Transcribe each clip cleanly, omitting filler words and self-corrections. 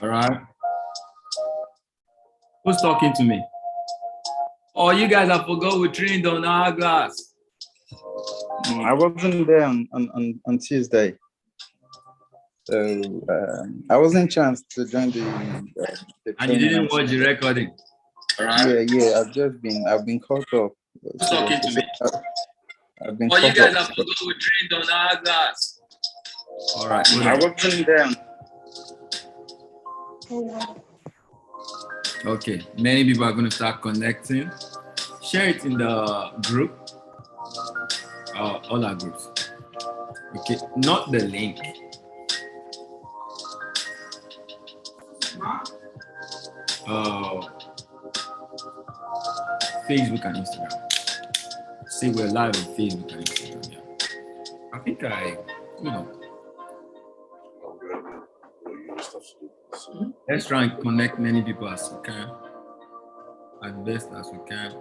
All right. Who's talking to me? Oh, you guys have forgot we trained on Hourglass. I wasn't there on Tuesday. So I wasn't chance to join the and you didn't watch the recording. All right. Yeah. I've been caught up. Who's talking to me? I've been oh, you guys up. have forgot we trained on Hourglass. All right. I wasn't there. Okay, many people are going to start connecting. Share it in the group, all our groups. Okay, not the link. Facebook and Instagram. See, we're live on Facebook and Instagram. Yeah. I think let's try and connect many people as we can, as best as we can.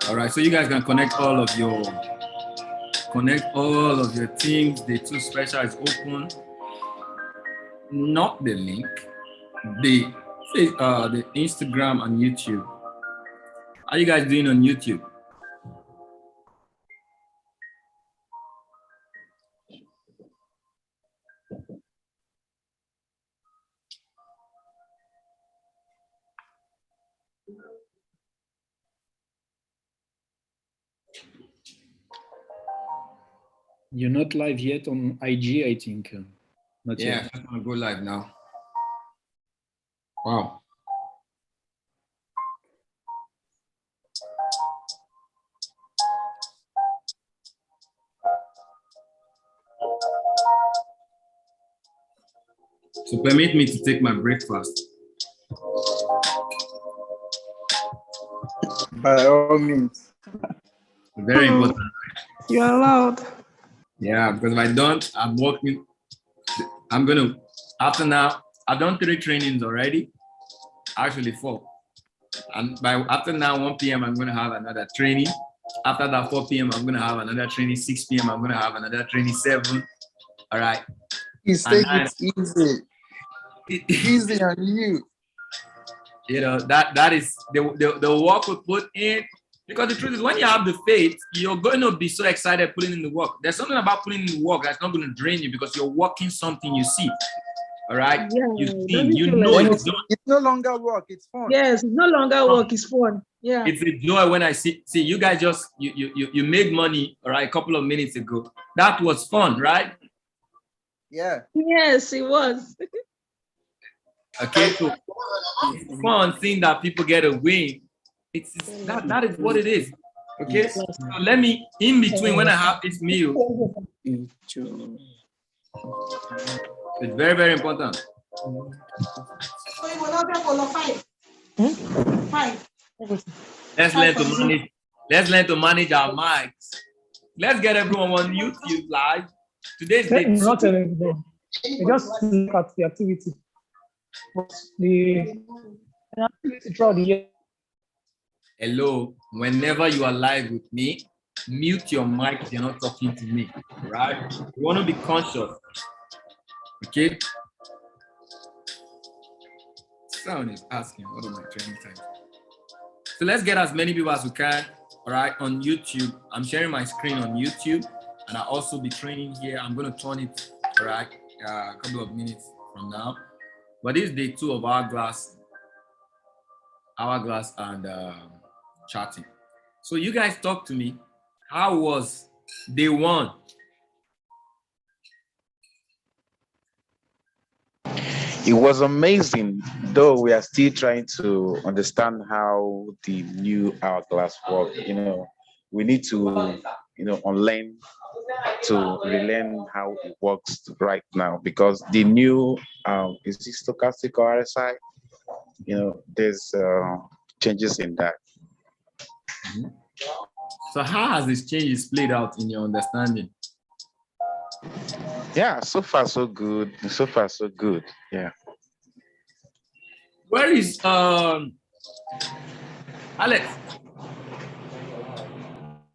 All right, so you guys can connect all of your teams. The two special is open. Not the link, the Instagram and YouTube. How are you guys doing on YouTube? You're not live yet on IG, I think. Not yeah, yet. I'm gonna go live now. Wow. So permit me to take my breakfast. By all means. Very important. You're allowed. Yeah, because if I don't, I'm working. I'm gonna, after now, I've done 3 trainings already. Actually 4. And after now, 1 p.m., I'm gonna have another training. After that, 4 p.m., I'm gonna have another training. 6 p.m., I'm gonna have another training. 7. All right. Please take it easy. Easy on you. You know, that is the work we put in. Because the truth is, when you have the faith, you're going to be so excited putting in the work. There's something about putting in the work that's not going to drain you because you're working something you see. All right? Yeah, you know it's no longer work, it's fun. Yes, it's no longer work, it's fun. Yeah. It's a joy when I see you guys just, you made money, all right, a couple of minutes ago. That was fun, right? Yeah. Yes, it was. Okay, so it's fun seeing that people get a win. That is what it is. Okay, so let me, in between when I have this meal, it's very, very important. So you will not be qualified. Five. Let's learn to manage our mics. Let's get everyone on YouTube live. Today's day 2. Not everything. Just look at the activity. The activity throughout the year. Hello, whenever you are live with me, mute your mic if you're not talking to me, right? You want to be conscious, okay? Someone is asking, what are my training times? So let's get as many people as we can, all right, on YouTube. I'm sharing my screen on YouTube, and I'll also be training here. I'm going to turn it, all right, a couple of minutes from now. But this is day 2 of Hourglass and Charting. So you guys talk to me. How was day one? It was amazing, though we are still trying to understand how the new hourglass work. We need to, unlearn to relearn how it works right now because the new is this stochastic or RSI? There's changes in that. So how has this changes played out in your understanding? Yeah, so far so good. So far so good. Yeah. Where is Alex?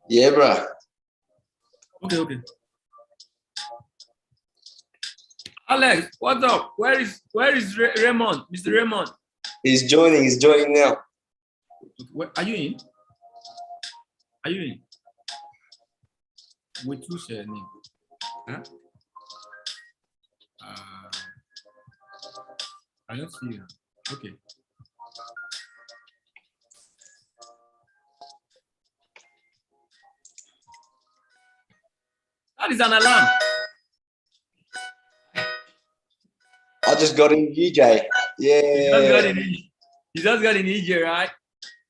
Yeah, bro. Okay. Alex, what's up? Where is Raymond? Mr. Raymond? He's joining now. Where, are you in? Are you in? With who's your name? Huh? I don't see you. Okay. That is an alarm. I just got in UJ. Yeah. You just got in EJ, right?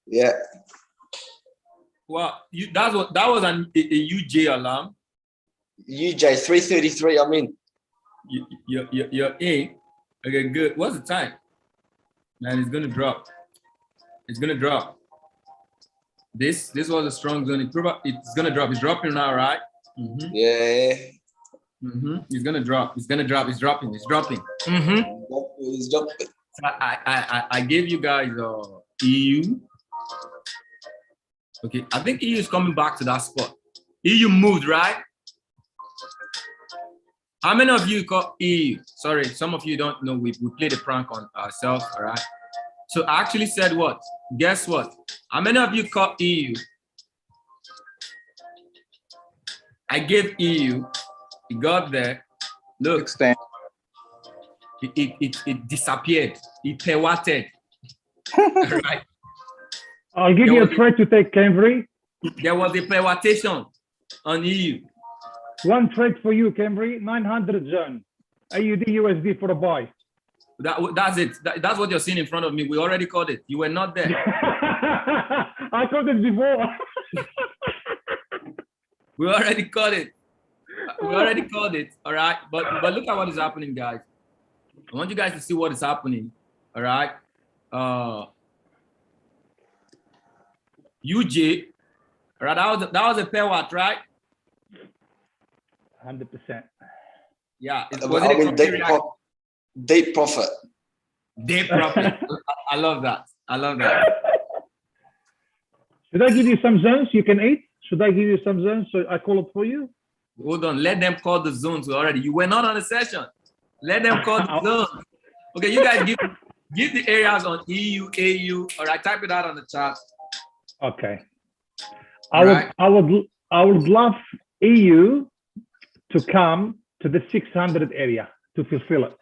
Yeah. Well, that was a UJ alarm. UJ 3:33. I'm in. You're in. Okay, good. What's the time? Man, it's gonna drop. It's gonna drop. This was a strong zone. It's gonna drop. It's dropping now, right? Mm-hmm. Yeah. Mm-hmm. It's gonna drop. It's gonna drop. It's dropping. It's dropping. Mm-hmm. It's dropping. So I gave you guys EU. Okay, I think EU is coming back to that spot. EU moved, right? How many of you call EU? Sorry, some of you don't know. We played a prank on ourselves, all right? So I actually said what? Guess what? How many of you call EU? I gave EU. It got there. Look. Extend. It disappeared. It pewated. Right? I'll give you a trade to take Cambry. There was a pewatation on EU. One trade for you, Cambry, 900 zone. AUD USD for a buy. That's it. That's what you're seeing in front of me. We already called it. You were not there. I called it before. We already called it. We already called it. All right. But look at what is happening, guys. I want you guys to see what is happening. All right. UJ. All right. That was a pair watt, right? 100%. Yeah. Deep profit. Deep profit. I love that. I love that. Should I give you some zones you can eat? Should I give you some zones so I call it for you? Hold on. Let them call the zones already. You were not on the session. Let them call the zones. Okay, you guys give the areas on EU, AU. All right, type it out on the chat. Okay. I would love EU to come to the 600 area to fulfill it.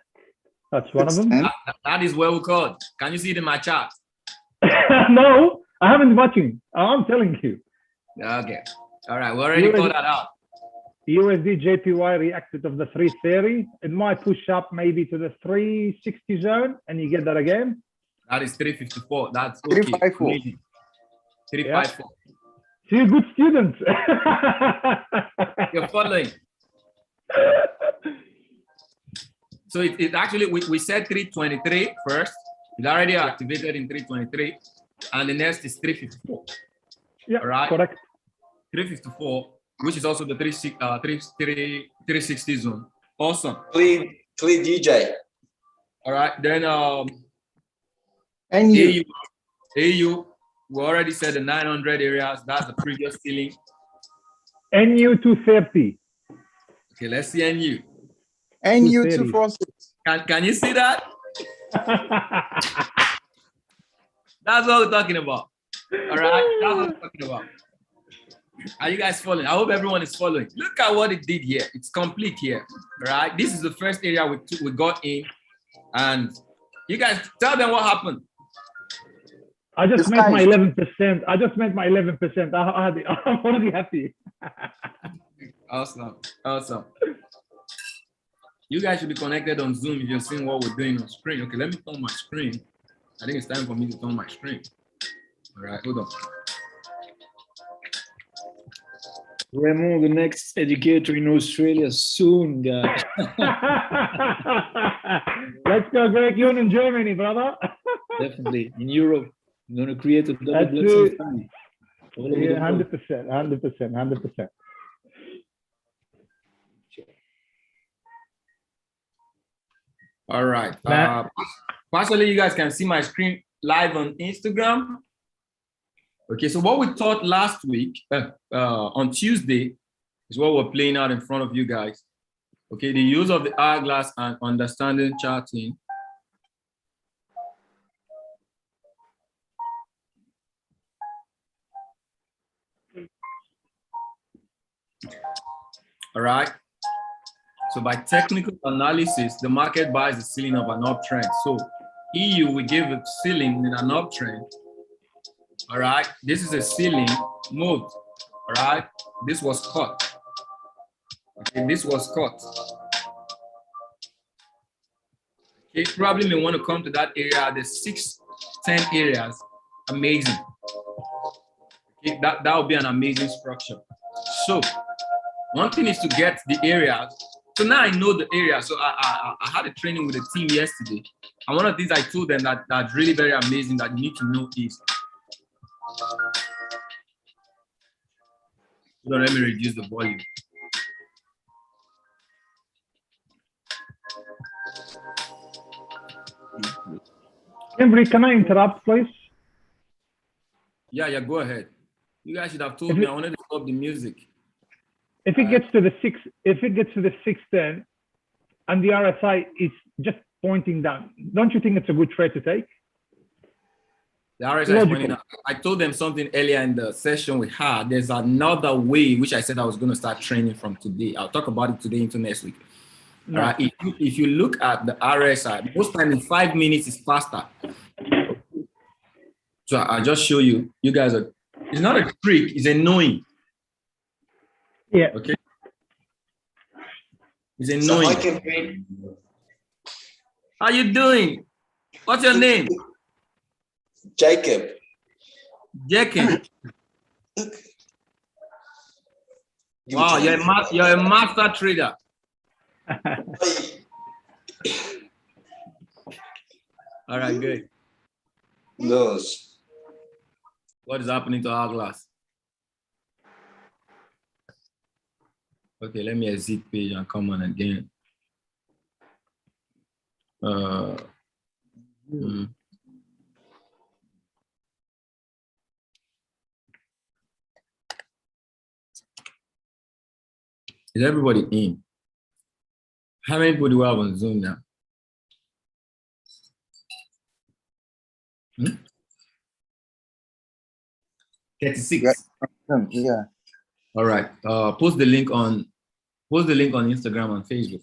That's one of them. That is where we called. Can you see it in my chat? No, I haven't watching. I'm telling you. Okay. All right, we already called that out. USD JPY reacted of the 330. It might push up maybe to the 360 zone, and you get that again. That is 354. That's okay. 354. 354. See, you're good students. You're following. So it actually, we said 323 first. It's already activated in 323. And the next is 354. Yeah, all right. Correct. 354, which is also the 360 zone. Awesome. Clear DJ. All right. Then And you. AU, we already said the 900 areas. That's the previous ceiling. NU 230. Okay, let's see NU. NU 246. Can you see that? That's what we're talking about. All right, that's what we're talking about. Are you guys following? I hope everyone is following. Look at what it did here. It's complete here. All right, this is the first area we got in, and you guys tell them what happened. I just The made sky my is- 11%. I just made my 11%. I'm already happy. Awesome. Awesome. You guys should be connected on Zoom if you're seeing what we're doing on screen. Okay, let me turn my screen. I think it's time for me to turn my screen. All right, hold on. Raymond, the next educator in Australia soon, guys. Let's go, Greg. You're in Germany, brother. Definitely. In Europe, I'm going to create a double That's blessing it. family. All over the Yeah, world. 100%. All right. Matt? Partially, you guys can see my screen live on Instagram. Okay, so what we taught last week on Tuesday is what we're playing out in front of you guys. Okay, the use of the hourglass and understanding charting. All right. So by technical analysis, the market buys the ceiling of an uptrend. So EU, we give a ceiling in an uptrend. All right. This is a ceiling moved. All right. This was cut. Okay. This was cut. Okay. Probably may want to come to that area. The 6-10 areas. Amazing. Okay. That would be an amazing structure. So one thing is to get the areas. So now I know the area. So I had a training with a team yesterday. And one of the things I told them that's really very amazing that you need to know is, so let me reduce the volume. Henry, can I interrupt, please? Yeah, go ahead. You guys should have told me. I wanted to stop the music. If it gets to the 610 and the RSI is just pointing down, don't you think it's a good trade to take? The RSI is pointing out. I told them something earlier in the session we had. There's another way, which I said I was going to start training from today. I'll talk about it today into next week. No. All right. If you look at the RSI, most time in 5 minutes is faster. So I'll just show you. You guys are, it's not a trick, it's a knowing. Yeah. Okay. It's a So knowing. I can read. How you doing? What's your name? Jacob. Jekin. Wow, you're a master trader. All right, good. No. What is happening to Hourglass? Okay, let me exit page and come on again. Is everybody in? How many people do we have on Zoom now? 36. Yeah. All right. Post the link on Instagram and Facebook.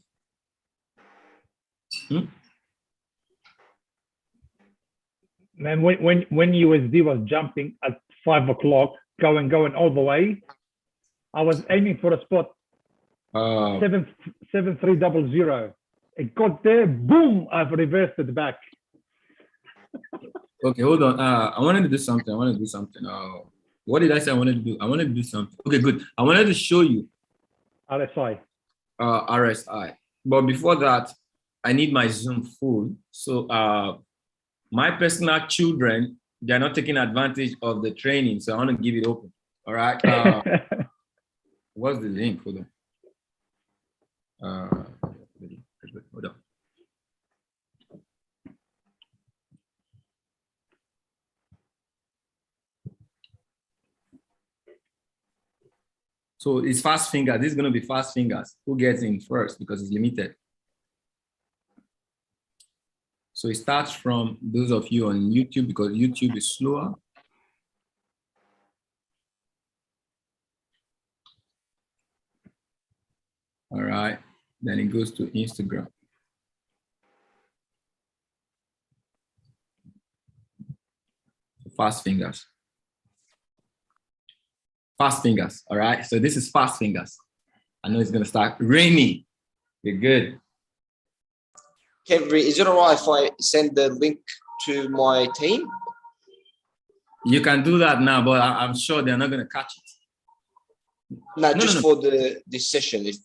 Man, when USD was jumping at 5 o'clock, going all the way, I was aiming for a spot 7300. It got there, boom! I've reversed it back. Okay, hold on. I wanted to do something. What did I say I wanted to do? I wanted to do something. Okay, good. I wanted to show you RSI. RSI. But before that, I need my Zoom full. So my personal children, they're not taking advantage of the training. So I want to give it open. All right. What's the link? Hold on. Hold on. So it's fast fingers. This is going to be fast fingers. Who gets in first because it's limited. So it starts from those of you on YouTube because YouTube is slower. All right. Then it goes to Instagram. Fast fingers. Fast fingers, all right? So this is fast fingers. I know it's gonna start raining. You're good. Henry, is it all right if I send the link to my team? You can do that now, but I'm sure they're not gonna catch it. No, No, just no, for this session, if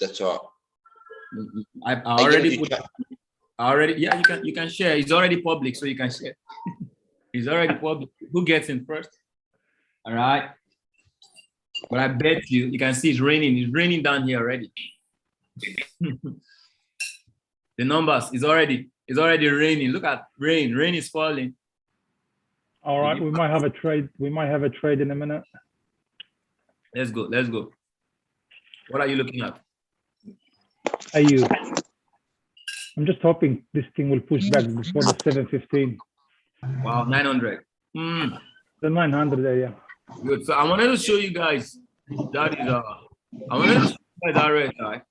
that's all right. I already put. Yeah, you can share. It's already public, so you can share. It's already public. Who gets in first? All right. But I bet you can see it's raining. It's raining down here already. The numbers is already raining. Look at rain. Rain is falling. All right, we might have a trade. We might have a trade in a minute. Let's go. Let's go. What are you looking at? AU. I'm just hoping this thing will push back before the 715. Wow, 900. The 900 area. Good. So I wanted to show you guys that is I wanted to show you guys that red eye.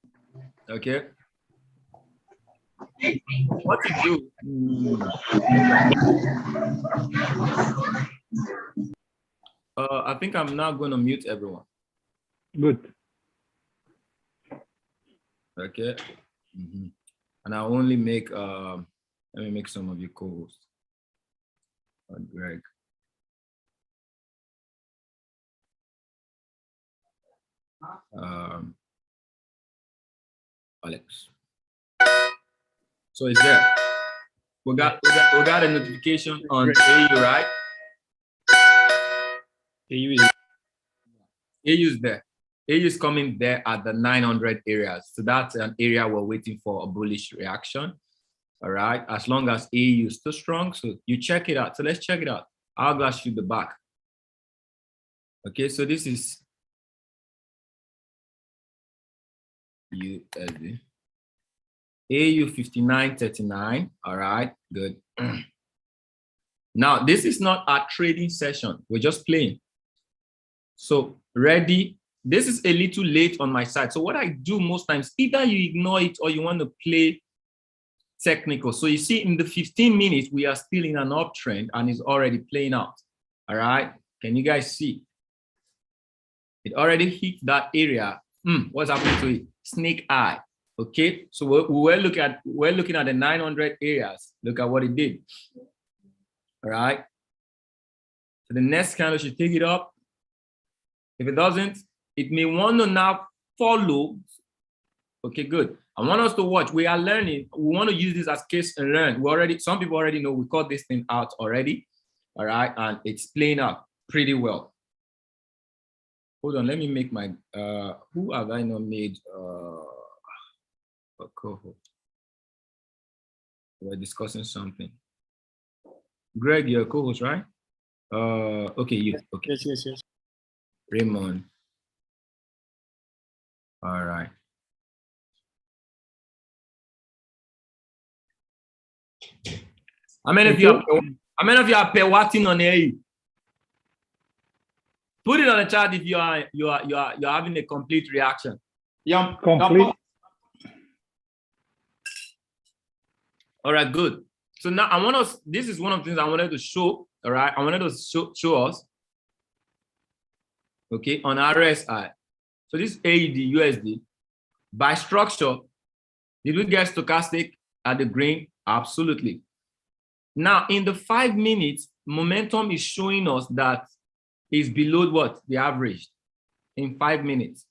Okay. What to do? I think I'm now going to mute everyone. Good. Okay. And I only make let me make some of you co-hosts. Greg. Alex. So it's there. We got a notification on AU, right? AU is AU's there. AU is coming there at the 900 areas. So that's an area we're waiting for a bullish reaction. All right. As long as AU is still strong. So you check it out. So let's check it out. Hourglass shoot the back. Okay. So this is USD. AU 59.39. All right. Good. Now, this is not our trading session. We're just playing. So ready. This is a little late on my side. So what I do most times, either you ignore it or you want to play technical. So you see in the 15 minutes, we are still in an uptrend and it's already playing out. All right. Can you guys see? It already hit that area. What's happening to it? Snake eye. Okay. So we're looking at the 900 areas. Look at what it did. All right. So the next candle should take it up. If it doesn't, it may want to now follow. Okay, good. I want us to watch. We are learning. We want to use this as case and learn. Some people already know we caught this thing out already. All right, and it's playing out pretty well. Hold on, let me make my who have I not made a co-host? We're discussing something. Greg, you're a co-host, right? Okay, you. Okay. yes. Raymond. All right. How many of you are watching on air? Put it on the chat if you are having a complete reaction. Yeah, complete. All right, good. So now this is one of the things I wanted to show. All right, I wanted to show us. Okay, on RSI. So this AUD USD by structure, did we get stochastic at the green? Absolutely. Now in the 5 minutes, momentum is showing us that is below what the average in 5 minutes.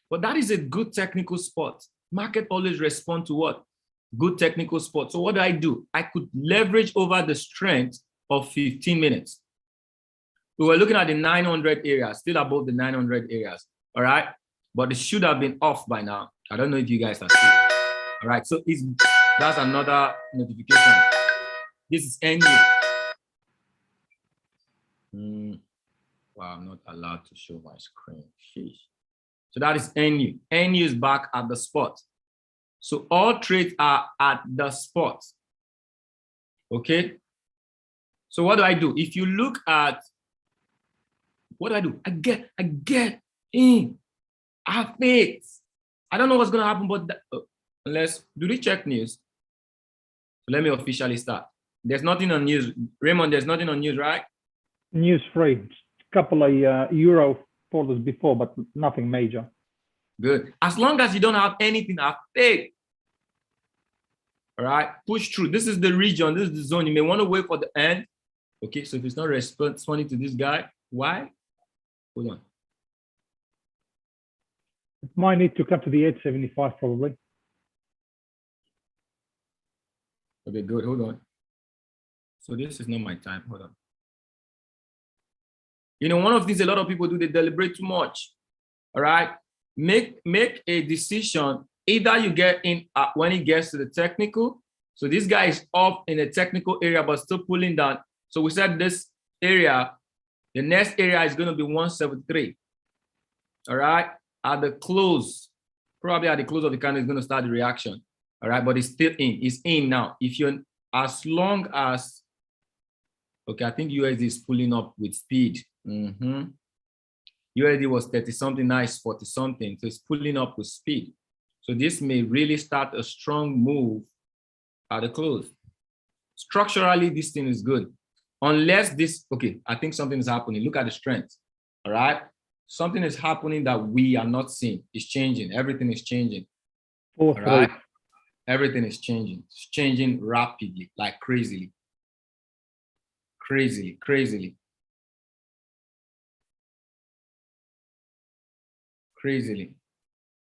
But that is a good technical spot. Market always respond to what? Good technical spot. So what do? I could leverage over the strength of 15 minutes. We were looking at the 900 areas, still above the 900 areas. All right. But it should have been off by now. I don't know if you guys are seeing. All right. So that's another notification. This is NU. Wow, I'm not allowed to show my screen. Sheesh. So that is NU. NU is back at the spot. So all trades are at the spot. Okay. So what do? If you look at what do? I get in. I have faith. I don't know what's going to happen, but unless, do they check news? Let me officially start. There's nothing on news. Raymond, there's nothing on news, right? News free. Couple of euro folders before, but nothing major. Good. As long as you don't have anything at stake. All right, push through. This is the region, this is the zone. You may want to wait for the end. Okay, so if it's not responding to this guy, why? Hold on. It might need to come to the 875 probably. Okay, good. Hold on. So this is not my time. Hold on. You know, one of the things a lot of people do, they deliberate too much. All right, make a decision. Either you get in when it gets to the technical. So this guy is up in the technical area, but still pulling down. So we said this area, the next area is going to be 173. All right, at the close, probably at the close of the candle is going to start the reaction. All right, but it's still in. It's in now. If you're as long as, okay, I think USD is pulling up with speed. USD was 30 something, now it's 40 something. So it's pulling up with speed. So this may really start a strong move at the close. Structurally, this thing is good. Unless this, okay, I think something is happening. Look at the strength, all right? Something is happening that we are not seeing. It's changing. Everything is changing. All right? Everything is changing. It's changing rapidly, like crazily. Crazily.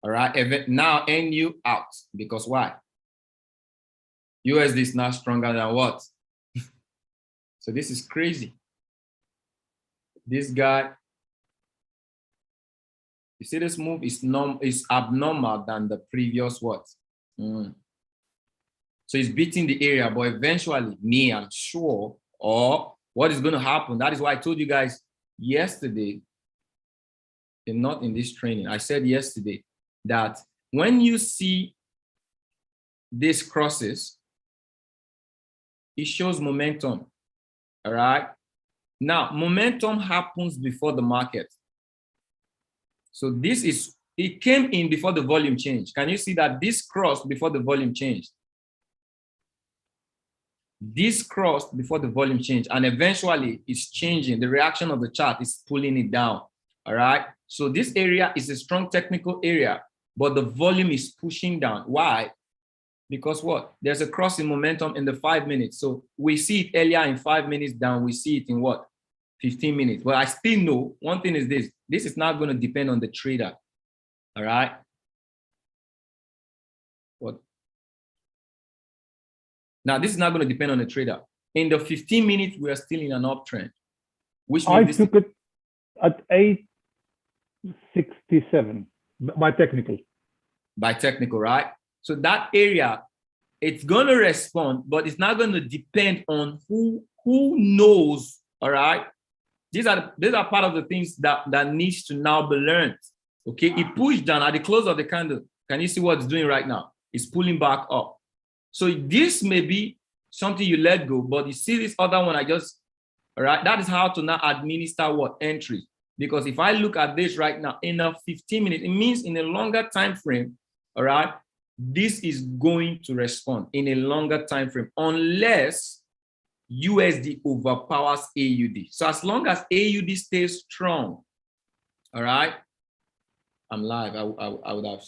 All right, now NU out, because why? USD is now stronger than what? So this is crazy. This guy, you see this move is abnormal than the previous what? So it's beating the area, but eventually, me, I'm sure, or what is going to happen? That is why I told you guys yesterday, and not in this training. I said yesterday that when you see these crosses, it shows momentum. All right. Now, momentum happens before the market. So this is, it came in before the volume changed. Can you see that this crossed before the volume changed? This crossed before the volume changed, and eventually it's changing. The reaction of the chart is pulling it down. All right. So this area is a strong technical area, but the volume is pushing down. Why? Because what? There's a cross in momentum in the 5 minutes. So we see it earlier in 5 minutes down. We see it in what? 15 minutes. But I still know one thing is this. This is not going to depend on the trader. All right. What? Now, this is not going to depend on the trader. In the 15 minutes, we are still in an uptrend. Which means I took it at 867 by technical. By technical, right? So that area, it's going to respond, but it's not going to depend on who knows, all right? These are part of the things that needs to now be learned, okay? It pushed down at the close of the candle. Can you see what it's doing right now? It's pulling back up. So this may be something you let go, but you see this other one all right? That is how to now administer what? Entry. Because if I look at this right now, in a 15 minutes, it means in a longer time frame, all right, this is going to respond in a longer time frame unless USD overpowers AUD. So as long as AUD stays strong, all right, I'm live. I would have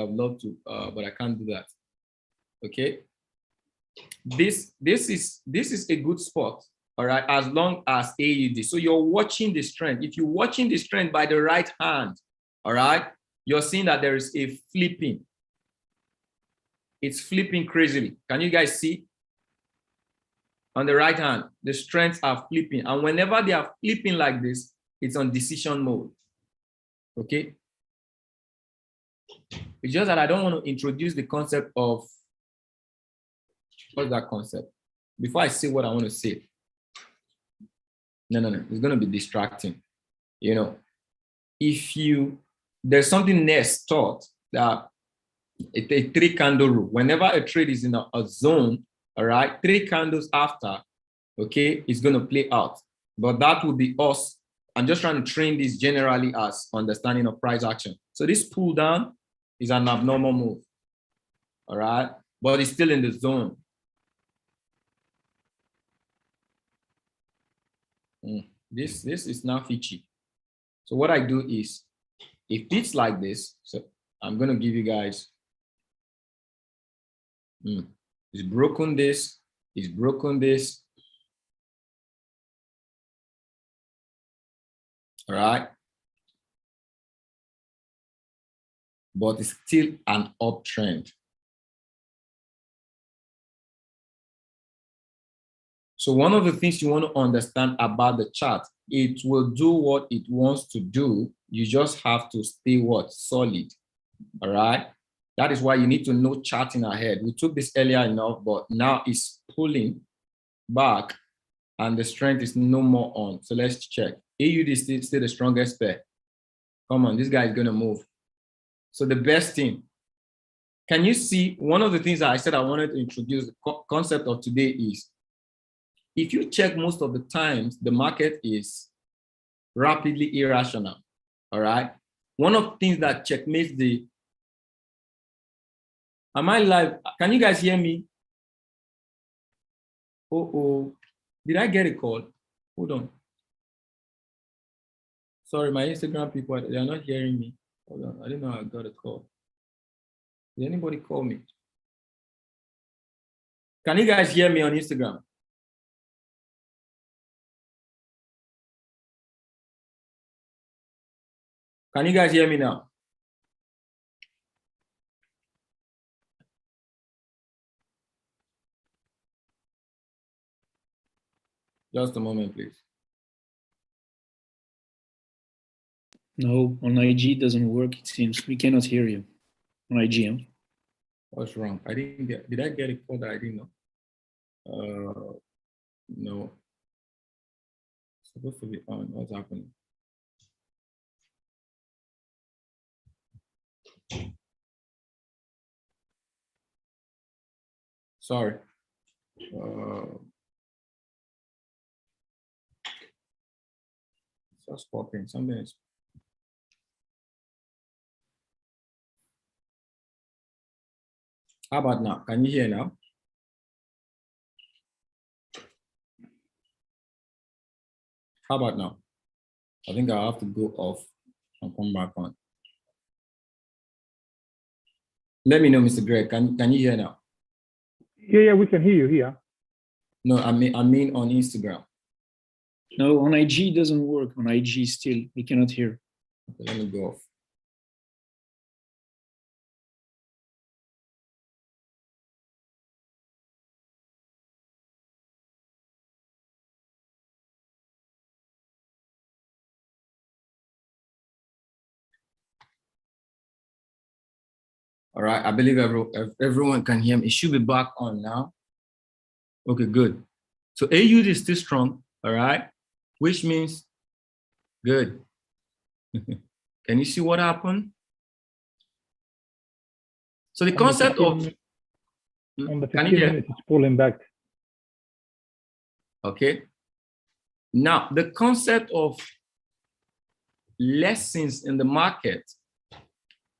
loved to, but I can't do that. Okay, this is a good spot. All right, as long as AUD. So you're watching this trend. If you're watching this trend by the right hand, all right, you're seeing that there is a flipping. It's flipping crazily. Can you guys see? On the right hand, the strengths are flipping. And whenever they are flipping like this, it's on decision mode. Okay? It's just that I don't want to introduce the concept of, what's that concept? Before I say what I want to say. No. It's going to be distracting. You know, there's something Ness taught that a 3 candle rule. Whenever a trade is in a zone, all right, 3 candles after, okay, it's going to play out. But that will be us. I'm just trying to train this generally as understanding of price action. So this pull down is an abnormal move, all right, but it's still in the zone. This is now Fitchy. So what I do is, if it's like this, so I'm going to give you guys, it's broken this, it's broken this. All right. But it's still an uptrend. So one of the things you want to understand about the chart, it will do what it wants to do. You just have to stay what? Solid. All right. That is why you need to know charting ahead. We took this earlier enough, but now it's pulling back and the strength is no more on. So let's check. AUD is still the strongest pair. Come on, this guy is going to move. So the best thing, can you see one of the things that I said I wanted to introduce, the concept of today is, if you check most of the times, the market is rapidly irrational, all right? One of the things that checkmates the, am I live? Can you guys hear me? Oh, did I get a call? Hold on. Sorry, my Instagram people, they are not hearing me. Hold on, I didn't know I got a call. Did anybody call me? Can you guys hear me on Instagram? Can you guys hear me now? Just a moment, please. No, on IG it doesn't work, it seems. We cannot hear you on IG. Huh? What's wrong? I didn't get, did I get a call that I didn't know? No. It's supposed to be on. What's happening? Sorry. Just popping. Something is. How about now? Can you hear now? How about now? I think I'll have to go off and come back on. Let me know, Mr. Greg. Can you hear now? Yeah, we can hear you here. No, I mean on Instagram. No, on IG it doesn't work. On IG still, we cannot hear. Okay, let me go off. All right, I believe everyone can hear me. It should be back on now. Okay, good. So AUD is still strong, all right? Which means good. Can you see what happened? So the concept of on the 15 minutes, it's pulling back. Okay. Now the concept of lessons in the market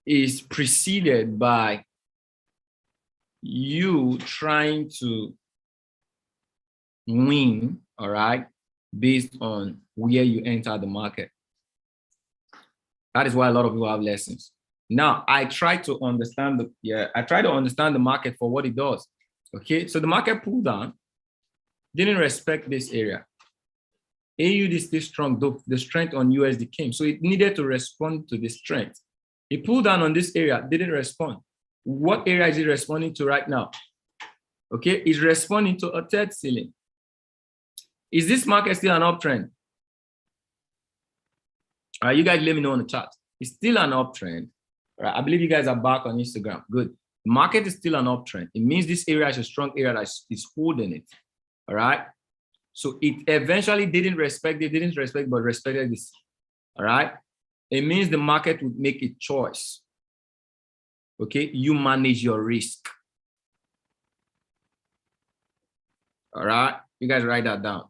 is preceded by you trying to win, all right, based on where you enter the market. That is why a lot of people have lessons. Now, I try to understand the market for what it does. Okay, so the market pulled down, didn't respect this area. AUD is still strong, though the strength on USD came, so it needed to respond to the strength. It pulled down on this area, didn't respond. What area is it responding to right now? Okay, it's responding to a third ceiling. Is this market still an uptrend? All right, you guys let me know on the chat. It's still an uptrend. All right, I believe you guys are back on Instagram. Good. The market is still an uptrend. It means this area is a strong area that is holding it. All right. So it eventually didn't respect but respected this. All right. It means the market would make a choice. Okay, you manage your risk. All right, you guys write that down.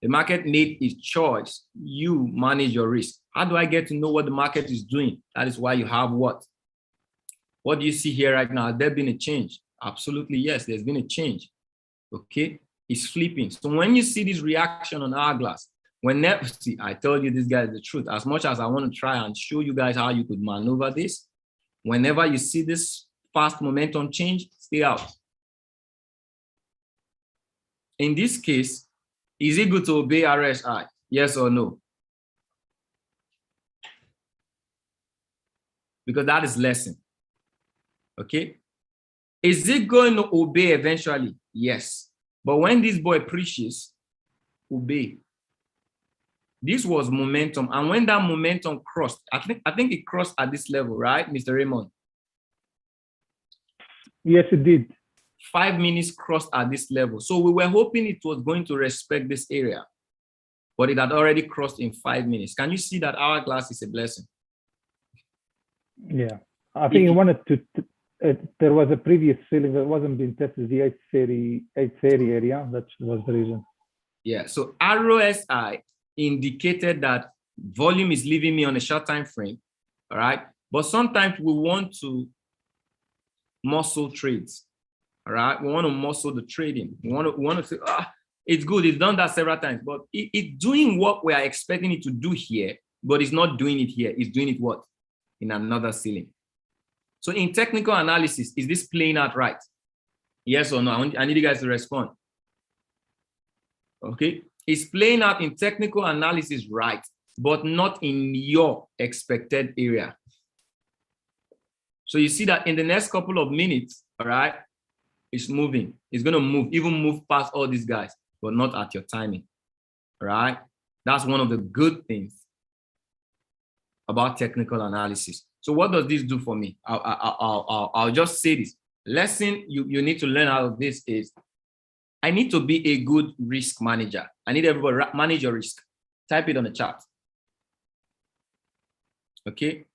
The market made its choice. You manage your risk. How do I get to know what the market is doing? That is why you have what? What do you see here right now? Has there been a change? Absolutely, yes, there's been a change. Okay, it's flipping. So when you see this reaction on Hourglass, Whenever, see, I told you this guy is the truth. As much as I want to try and show you guys how you could maneuver this, whenever you see this fast momentum change, stay out. In this case, is it good to obey RSI? Yes or no? Because that is lesson. Okay. Is it going to obey eventually? Yes. But when this boy preaches, obey. This was momentum. And when that momentum crossed, I think it crossed at this level, right, Mr. Raymond? Yes, it did. 5 minutes crossed at this level. So we were hoping it was going to respect this area, but it had already crossed in 5 minutes. Can you see that hourglass is a blessing? Yeah, I think it wanted to. There was a previous ceiling that wasn't being tested, the 830 area. That was the reason. Yeah. So RSI indicated that volume is leaving me on a short time frame. All right. But sometimes we want to muscle trades. All right. We want to muscle the trading. We want to say, it's good. It's done that several times, but it's doing what we are expecting it to do here, but it's not doing it here. It's doing it what? In another ceiling. So in technical analysis, is this playing out right? Yes or no? I need you guys to respond. Okay. It's playing out in technical analysis right, but not in your expected area. So you see that in the next couple of minutes, all right, it's moving. It's going to move, even move past all these guys, but not at your timing. All right. That's one of the good things about technical analysis. So what does this do for me? I'll just say this. Lesson you need to learn out of this is I need to be a good risk manager. I need everybody manage your risk. Type it on the chat. Okay.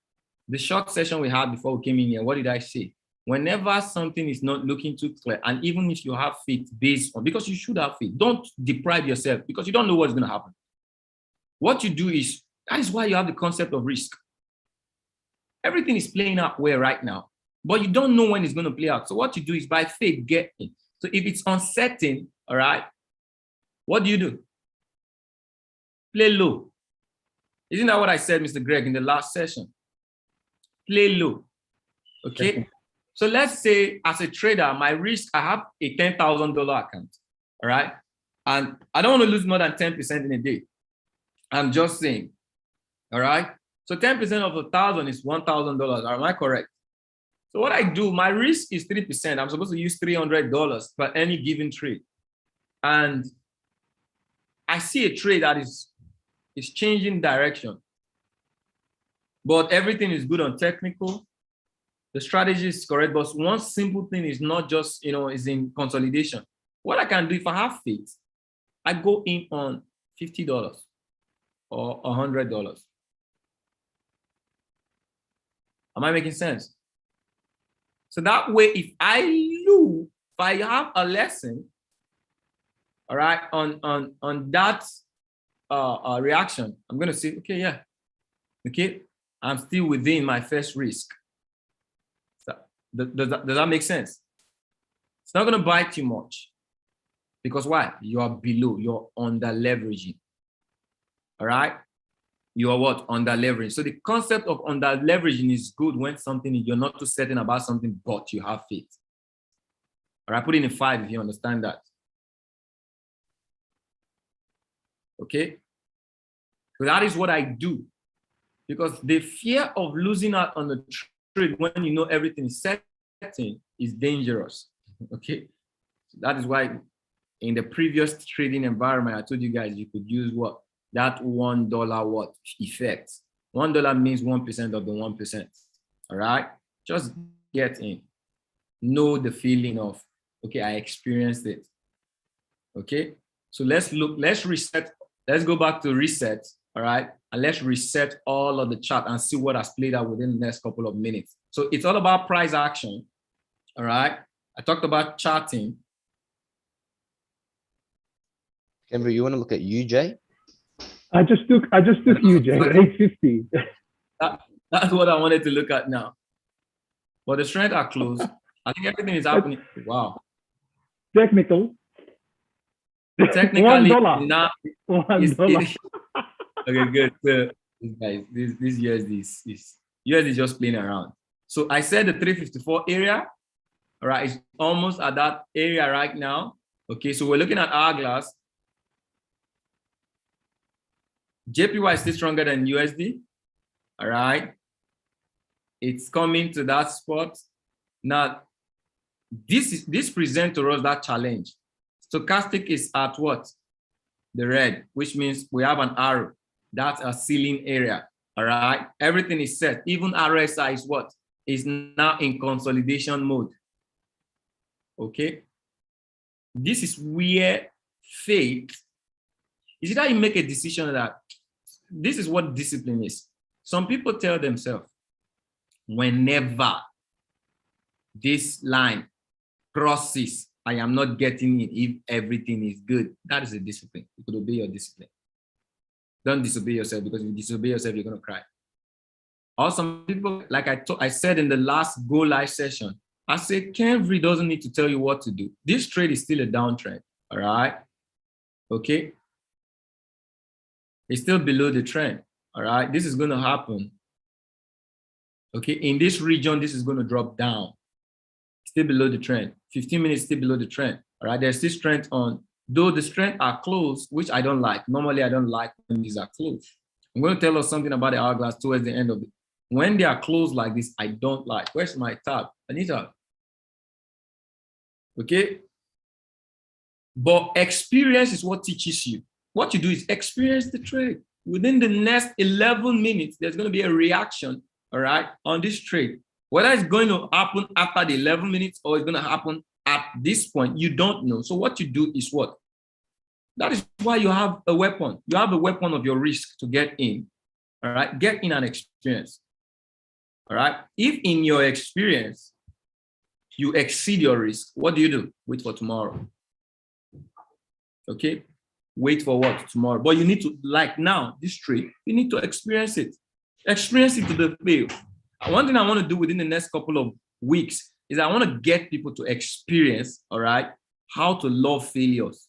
The short session we had before we came in here, what did I say? Whenever something is not looking too clear, and even if you have faith based on, because you should have faith, don't deprive yourself because you don't know what's going to happen. What you do is, that is why you have the concept of risk. Everything is playing out well right now, but you don't know when it's going to play out. So what you do is by faith, get in. So if it's uncertain, all right, what do? Play low. Isn't that what I said, Mr. Greg, in the last session? Play low. Okay. So let's say as a trader, my risk, I have a $10,000 account. All right. And I don't want to lose more than 10% in a day. I'm just saying. All right. So 10% of 1,000 is $1,000. Am I correct? So what I do, my risk is 3%. I'm supposed to use $300 for any given trade. And I see a trade that is changing direction. But everything is good on technical. The strategy is correct. But one simple thing is not just, is in consolidation. What I can do if I have faith, I go in on $50 or $100. Am I making sense? So that way, if I lose, if I have a lesson, all right, on that reaction, I'm going to say, okay, yeah, okay, I'm still within my first risk. So does that make sense? It's not going to bite you much because why? You are below, you're under leveraging. All right. You are what? Under leverage. So the concept of under leveraging is good when something you're not too certain about something, but you have faith. All right, put it in 5 if you understand that. Okay. So that is what I do. Because the fear of losing out on the trade when you know everything is certain is dangerous. Okay. So that is why in the previous trading environment, I told you guys you could use what? That $1 what effect. $1 means 1% of the 1%. All right. Just get in. Know the feeling of, okay, I experienced it. Okay. So let's reset. Let's go back to reset. All right. And let's reset all of the chart and see what has played out within the next couple of minutes. So it's all about price action. All right. I talked about charting. Kimber, you want to look at UJ? I just took UJ 850. That's what I wanted to look at now. But the strength are closed. I think everything is happening. Wow. Technical. Technically, $1. now $1. Okay, good. So guys, this USD is USD is just playing around. So I said the 354 area, all right, it's almost at that area right now. Okay, so we're looking at hourglass. JPY is still stronger than USD. All right, it's coming to that spot. Now, this presents to us that challenge. Stochastic is at what? The red, which means we have an arrow. That's a ceiling area. All right, everything is set. Even RSI is what? Is now in consolidation mode. Okay, this is where faith is that you make a decision that this is what discipline is. Some people tell themselves, whenever this line crosses, I am not getting it if everything is good. That is a discipline. You could obey your discipline. Don't disobey yourself, because if you disobey yourself, you're going to cry. Or some people, like I said in the last Go Live session, I said, Kenvry doesn't need to tell you what to do. This trade is still a downtrend, all right? Okay? It's still below the trend, all right? This is going to happen. Okay, in this region, this is going to drop down. Still below the trend. 15 minutes still below the trend, all right? There's still strength on, though the strength are closed, which I don't like. Normally, I don't like when these are closed. I'm going to tell us something about the hourglass towards the end of it. When they are closed like this, I don't like. Where's my tab? Anita. Okay. But experience is what teaches you. What you do is experience the trade. Within the next 11 minutes, there's going to be a reaction, all right, on this trade. Whether it's going to happen after the 11 minutes or it's going to happen at this point, you don't know. So what you do is what? That is why you have a weapon. You have a weapon of your risk to get in, all right? Get in and experience, all right? If in your experience, you exceed your risk, what do? Wait for tomorrow. Okay? Wait for what? Tomorrow. But you need to, like now, this trade, you need to experience it. Experience it to the fail. One thing I want to do within the next couple of weeks is I want to get people to experience, all right, how to love failures.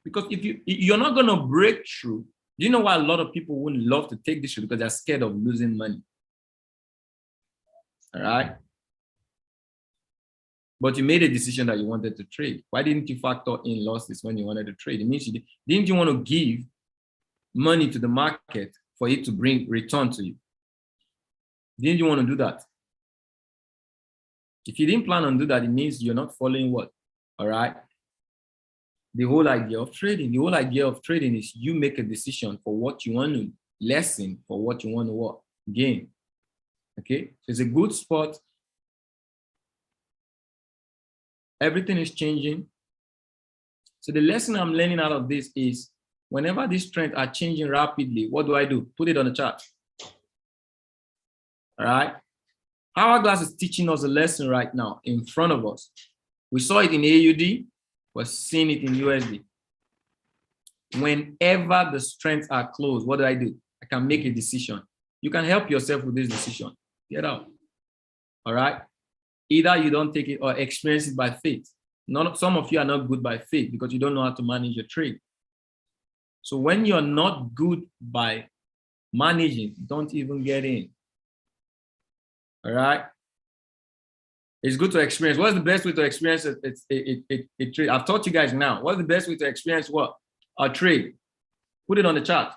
Because if you're not going to break through, do you know why a lot of people wouldn't love to take this? Because they're scared of losing money. All right? But you made a decision that you wanted to trade. Why didn't you factor in losses when you wanted to trade? It means didn't you want to give money to the market for it to bring return to you? Didn't you want to do that? If you didn't plan on do that, it means you're not following what? All right? The whole idea of trading. The whole idea of trading is you make a decision for what you want to lessen, for what you want to what? Gain. Okay? So it's a good spot. Everything is changing. So the lesson I'm learning out of this is whenever these trends are changing rapidly, what do? Put it on the chart. All right? Hourglass is teaching us a lesson right now in front of us. We saw it in AUD. We're seeing it in USD. Whenever the strengths are closed, what do? I can make a decision. You can help yourself with this decision. Get out. All right? Either you don't take it or experience it by faith. Some of you are not good by faith because you don't know how to manage your trade. So when you're not good by managing, don't even get in. All right? It's good to experience. What's the best way to experience a trade? I've taught you guys now. What's the best way to experience what? A trade. Put it on the chart.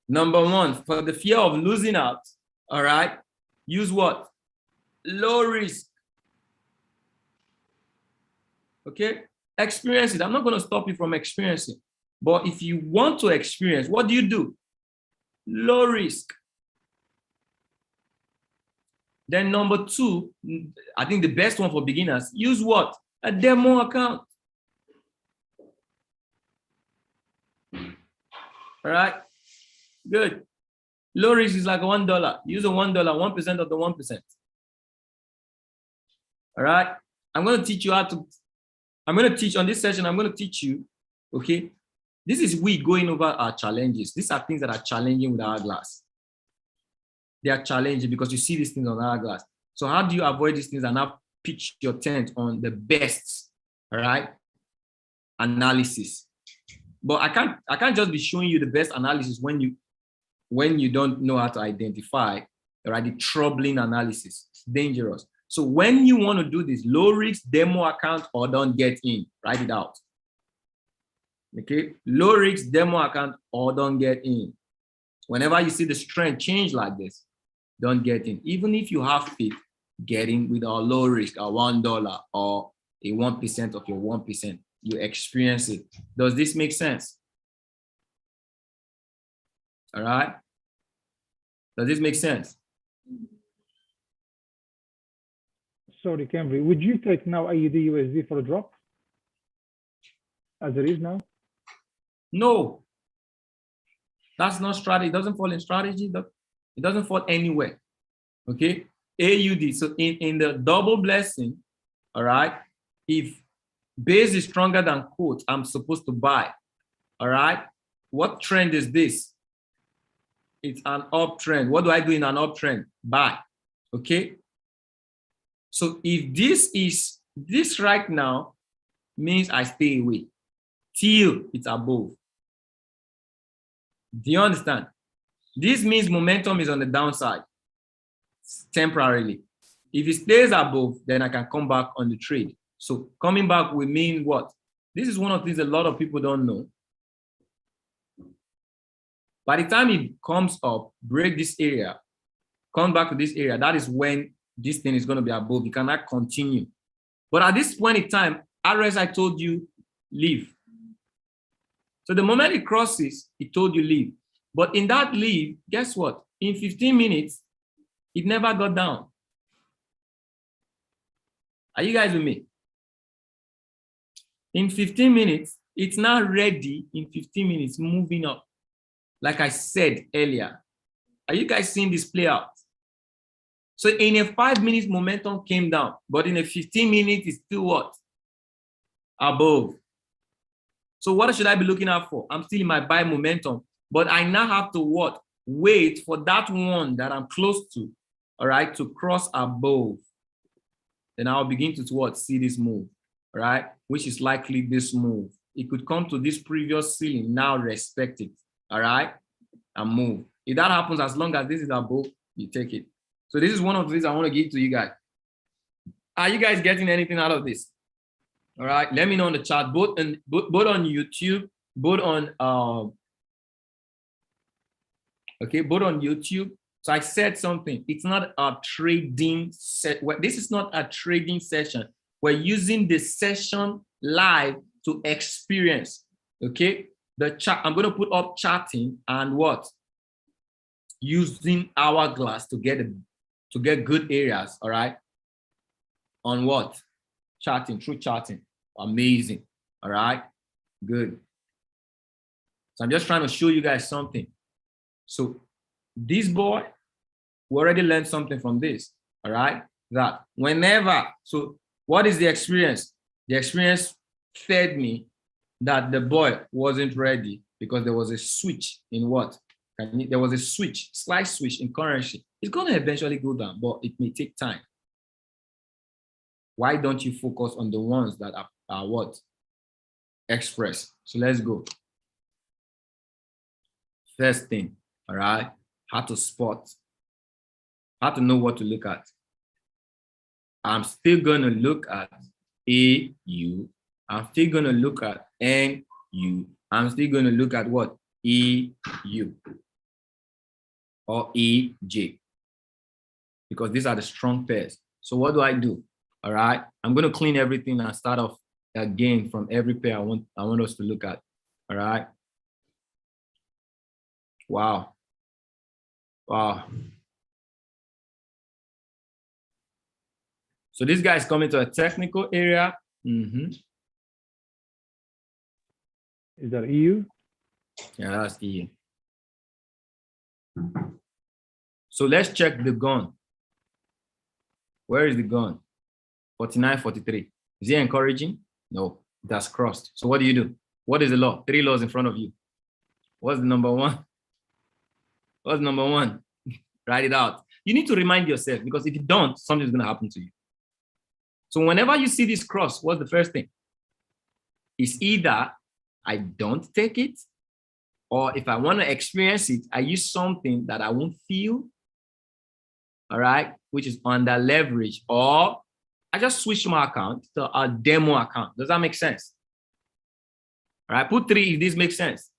Number one, for the fear of losing out, all right, use what? Low risk. Okay? Experience it. I'm not going to stop you from experiencing. But if you want to experience, what do? Low risk. Then number two, I think the best one for beginners, use what? A demo account. All right? Good. Low risk is like $1. Use a $1, 1% of the 1%. All right? I'm going to teach you how to, on this session, I'm going to teach you, okay? This is we going over our challenges. These are things that are challenging with hourglass. They are challenging because you see these things on hourglass. So how do you avoid these things and now pitch your tent on the best? All right? analysis. But I can't just be showing you the best analysis when you don't know how to identify, right, the troubling analysis. It's dangerous. So when you want to do this, low risk demo account or don't get in, write it out. Okay, low risk demo account or don't get in. Whenever you see the strength change like this, don't get in. Even if you have faith, get in with our low risk, our $1 or a 1% of your 1%. You experience it. Does this make sense? All right. Does this make sense? Sorry, Cambry, would you take now AUD USD for a drop as it is now? No, that's not strategy. It doesn't fall in strategy. It doesn't fall anywhere. Okay, AUD. So in the double blessing, all right, if base is stronger than quote, I'm supposed to buy. All right, what trend is this? It's an uptrend. What do I do in an uptrend? Buy. Okay, so if this right now means I stay away till it's above. Do you understand? This means momentum is on the downside temporarily. If it stays above, then I can come back on the trade. So coming back will mean what? This is one of the things a lot of people don't know. By the time it comes up, break this area, come back to this area, that is when this thing is going to be above. You cannot continue. But at this point in time, RSI told you leave. So the moment it crosses, it told you leave. But in that leave, guess what? In 15 minutes, it never got down. Are you guys with me? In 15 minutes, it's now ready in 15 minutes, moving up. Like I said earlier, are you guys seeing this play out? So in a 5 minutes, momentum came down, but in a 15 minutes, it's still what? Above. So what should I be looking out for? I'm still in my buy momentum, but I now have to what? Wait for that one that I'm close to, all right, to cross above. Then I'll begin to what? See this move, all right, which is likely this move. It could come to this previous ceiling, now respect it, all right, and move. If that happens, as long as this is above, you take it. So this is one of the things I want to give to you guys. Are you guys getting anything out of this? All right, let me know in the chat, both on YouTube, both on both on YouTube. So I said something. It's not a trading set. This is not a trading session. We're using the session live to experience. Okay, the chat. I'm going to put up charting and what? Using hourglass to get good areas. All right. On what? Charting, through charting. Amazing. All right, good. So I'm just trying to show you guys something. So this boy, we already learned something from this. All right, that whenever, so what is the experience? The experience fed me that the boy wasn't ready because there was a switch in what? There was a switch, slight switch in currency. It's going to eventually go down, but it may take time. Why don't you focus on the ones that are what? Express. So let's go. First thing, all right, how to spot, how to know what to look at. I'm still going to look at AU. I'm still going to look at NU. I'm still going to look at what? EU or EJ, because these are the strong pairs. So what do I do? All right, I'm going to clean everything and start off again from every pair I want us to look at. All right. Wow. Wow. So this guy is coming to a technical area. Is that EU? Yeah, that's EU. So let's check the gun. Where is the gun? 49, 43. Is he encouraging? No, that's crossed. So what do? What is the law? 3 laws in front of you. What's the number one? What's number one? Write it out. You need to remind yourself, because if you don't, something's going to happen to you. So whenever you see this cross, what's the first thing? is either I don't take it, or if I want to experience it, I use something that I won't feel, all right, which is under leverage, or I just switch my account to a demo account. Does that make sense? All right, put 3 if this makes sense.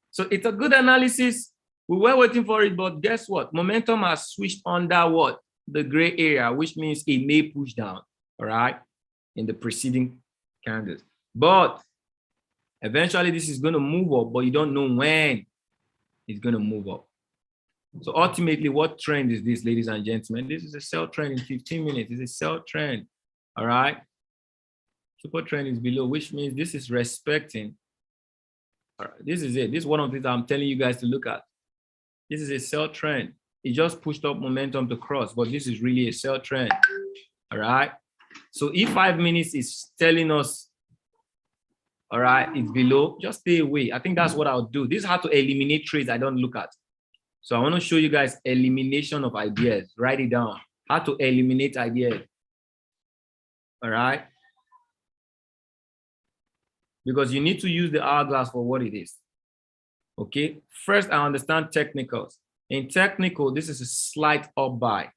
So it's a good analysis. We were waiting for it, but guess what? Momentum has switched under what? The gray area, which means it may push down, all right, in the preceding candles. But eventually this is going to move up, but you don't know when it's going to move up. So ultimately, what trend is this, ladies and gentlemen? This is a sell trend in 15 minutes. It's a sell trend, all right? Super trend is below, which means this is respecting. All right, this is it. This is one of the things I'm telling you guys to look at. This is a sell trend. It just pushed up momentum to cross, but this is really a sell trend, all right? So if 5 minutes is telling us, all right, it's below, just stay away. I think that's what I'll do. This is how to eliminate trades I don't look at. So I want to show you guys elimination of ideas. Write it down. How to eliminate ideas. All right. Because you need to use the hourglass for what it is. Okay. First, I understand technicals. In technical, this is a slight up buy.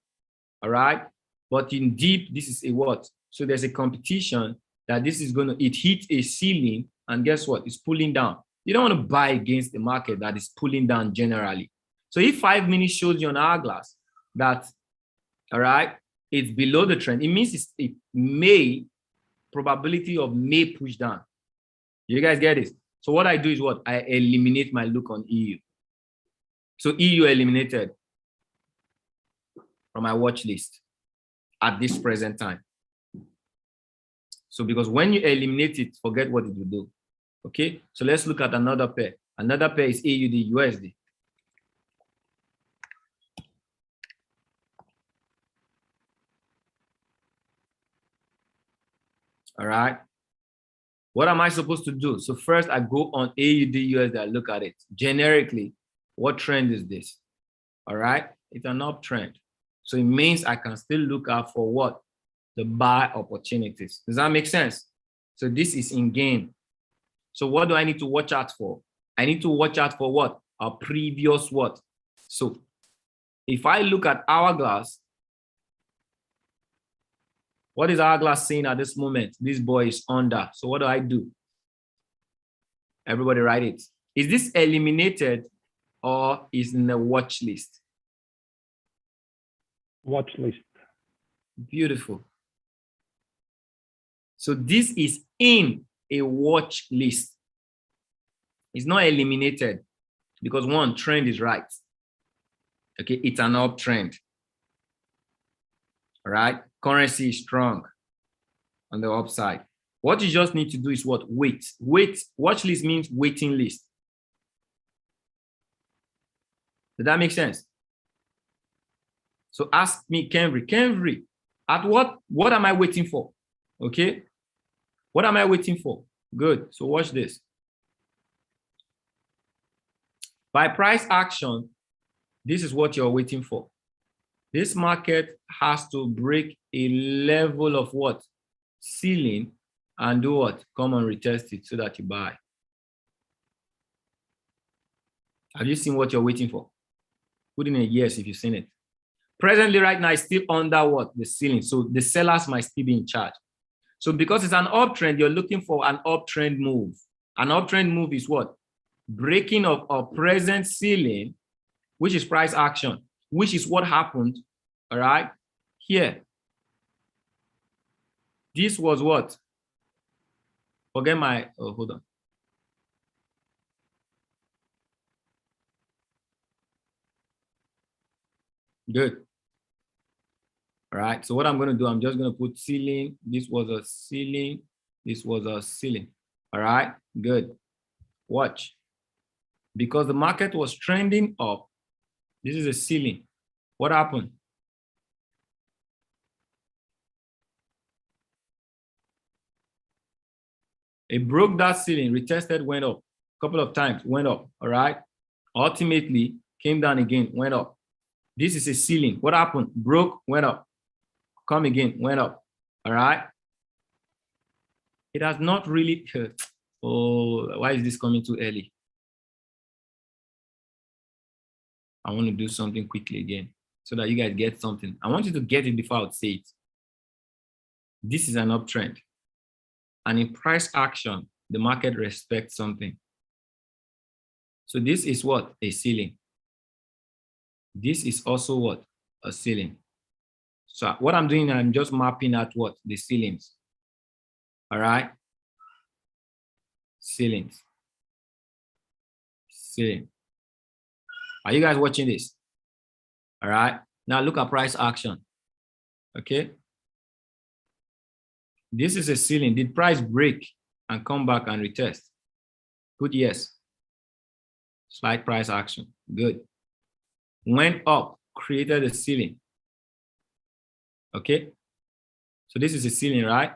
All right. But in deep, this is a what? So there's a competition that this is going to, it hit a ceiling, and guess what? It's pulling down. You don't want to buy against the market that is pulling down generally. So if 5 minutes shows you on hourglass that, all right, it's below the trend, it means it may, probability of may push down. You guys get this? So what I do is what? I eliminate my look on EU. So EU eliminated from my watch list at this present time. So because when you eliminate it, forget what it will do. Okay, so let's look at another pair. Another pair is AUD USD. All right. What am I supposed to do? So first I go on AUD USD, I look at it. Generically, what trend is this? All right. It's an uptrend. So it means I can still look out for what? The buy opportunities. Does that make sense? So this is in game. So what do I need to watch out for? I need to watch out for what? A previous what? So if I look at hourglass, what is hourglass saying at this moment? This boy is under. So what do? Everybody write it. Is this eliminated or is in the watch list? Watch list. Beautiful. So this is in a watch list. It's not eliminated because one, trend is right. Okay, it's an uptrend. All right, currency is strong on the upside. What you just need to do is what? Wait. Wait. Watch list means waiting list. Does that make sense? So ask me, Kenry, at what am I waiting for? Okay. What am I waiting for? Good. So watch this. By price action, this is what you're waiting for. This market has to break a level of what? Ceiling and do what? Come and retest it so that you buy. Have you seen what you're waiting for? Put in a yes if you've seen it. Presently, right now, it's still under what? The ceiling. So the sellers might still be in charge. So because it's an uptrend, you're looking for an uptrend move. An uptrend move is what? Breaking of a present ceiling, which is price action, which is what happened, all right, here. This was what? Forget my, oh, hold on. Good. All right, so what I'm going to do, I'm just going to put ceiling. This was a ceiling. This was a ceiling. All right, good. Watch. Because the market was trending up, this is a ceiling. What happened? It broke that ceiling, retested, went up. A couple of times, went up, all right? Ultimately, came down again, went up. This is a ceiling. What happened? Broke, went up. Come again, went up, all right? It has not really, oh, why is this coming too early? I want to do something quickly again so that you guys get something. I want you to get it before I would say it. This is an uptrend. And in price action, the market respects something. So this is what? A ceiling. This is also what? A ceiling. So what I'm doing, I'm just mapping out what? The ceilings. All right? Ceilings. Ceiling. Are you guys watching this? All right. Now look at price action. Okay. This is a ceiling. Did price break and come back and retest? Good, yes. Slight price action. Good. Went up, created a ceiling. Okay. So this is a ceiling, right?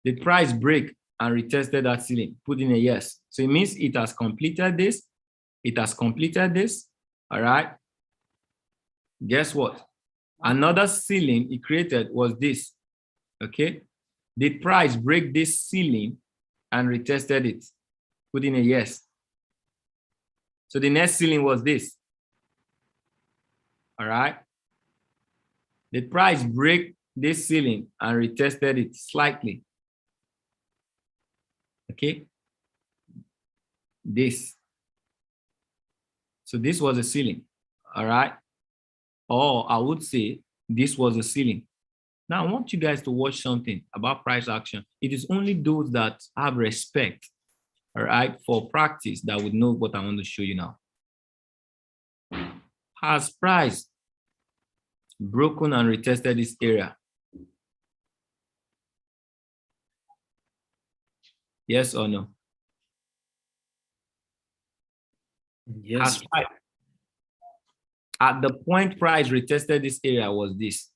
Did price break and retested that ceiling? Put in a yes. So it means it has completed this. It has completed this. All right. Guess what? Another ceiling it created was this. Okay. Did price break this ceiling and retested it? Put in a yes. So the next ceiling was this. All right. Did price break this ceiling and retested it slightly? Okay. This. So this was a ceiling. All right. Or I would say this was a ceiling. Now I want you guys to watch something about price action. It is only those that have respect, all right, for practice that would know what I want to show you now. Has price broken and retested this area? Yes or no? Yes. At the point price retested this area was this.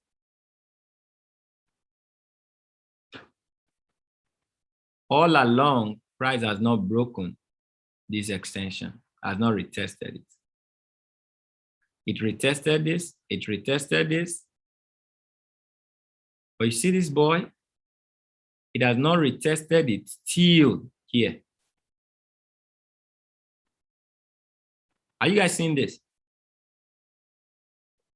All along, price has not broken this extension, has not retested it. It retested this, it retested this. But you see this boy? It has not retested it till here. Are you guys seeing this?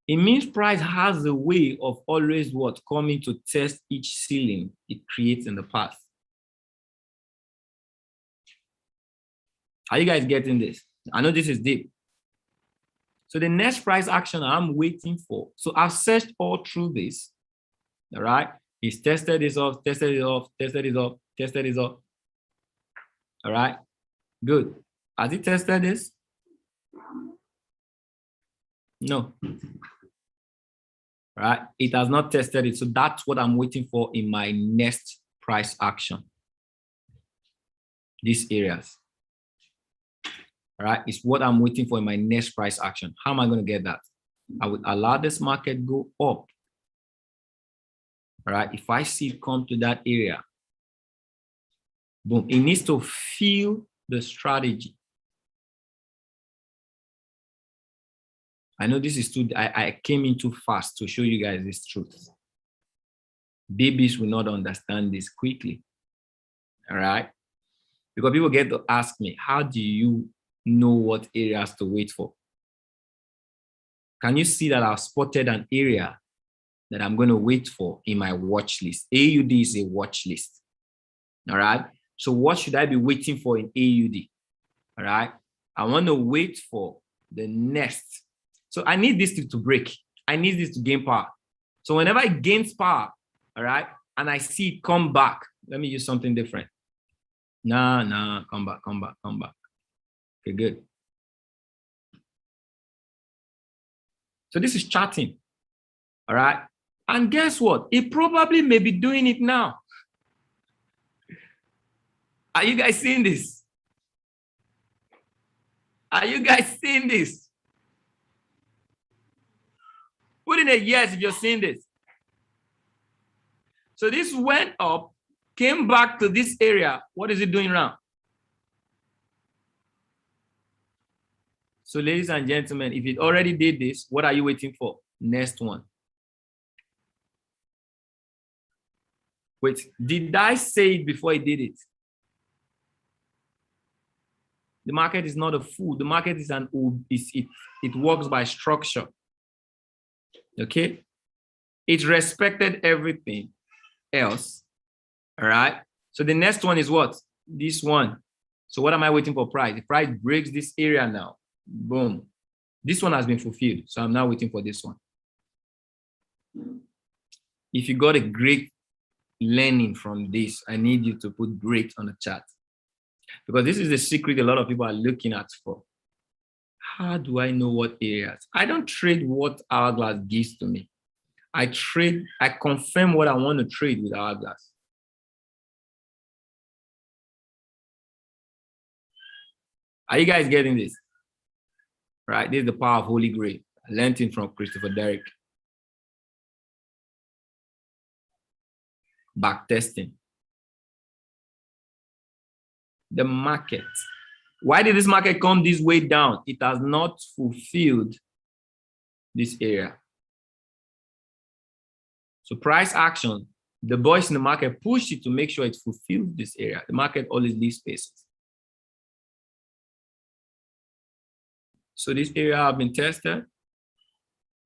It means price has a way of always what? Coming to test each ceiling it creates in the past. Are you guys getting this? I know this is deep. So the next price action I'm waiting for. So I've searched all through this. All right. He's tested this off, tested it off, tested it off, tested it off. All right. Good. Has he tested this? No. Right? It has not tested it. So that's what I'm waiting for in my next price action. These areas. All right? It's what I'm waiting for in my next price action. How am I going to get that? I would allow this market go up. All right? If I see it come to that area, boom, it needs to feel the strategy. I know this is too, I came in too fast to show you guys this truth. Babies will not understand this quickly. All right? Because people get to ask me, how do you know what areas to wait for? Can you see that I've spotted an area that I'm going to wait for in my watch list? AUD is a watch list. All right? So what should I be waiting for in AUD? All right? I want to wait for the next. So I need this to break. I need this to gain power. So whenever it gains power, all right, and I see it come back, let me use something different. Nah, come back. Okay, good. So this is charting, all right? And guess what? It probably may be doing it now. Are you guys seeing this? Are you guys seeing this? Put in a yes if you're seeing this. So this went up, came back to this area. What is it doing now? So ladies and gentlemen, if it already did this, what are you waiting for? Next one. Wait, did I say it before I did it? The market is not a fool. The market is it works by structure. Okay? It respected everything else. All right. So the next one is what? This one. So what am I waiting for price? The price breaks this area now. Boom. This one has been fulfilled. So I'm now waiting for this one. If you got a great learning from this, I need you to put great on the chart. Because this is the secret a lot of people are looking at for. How do I know what areas? I don't trade what Hourglass gives to me. I confirm what I want to trade with Hourglass. Are you guys getting this? Right? This is the power of Holy Grail. I learned it from Christopher Derrick. Back testing. The market. Why did this market come this way down? It has not fulfilled this area. So price action, the boys in the market push it to make sure it fulfills this area. The market always leaves spaces. So this area has been tested.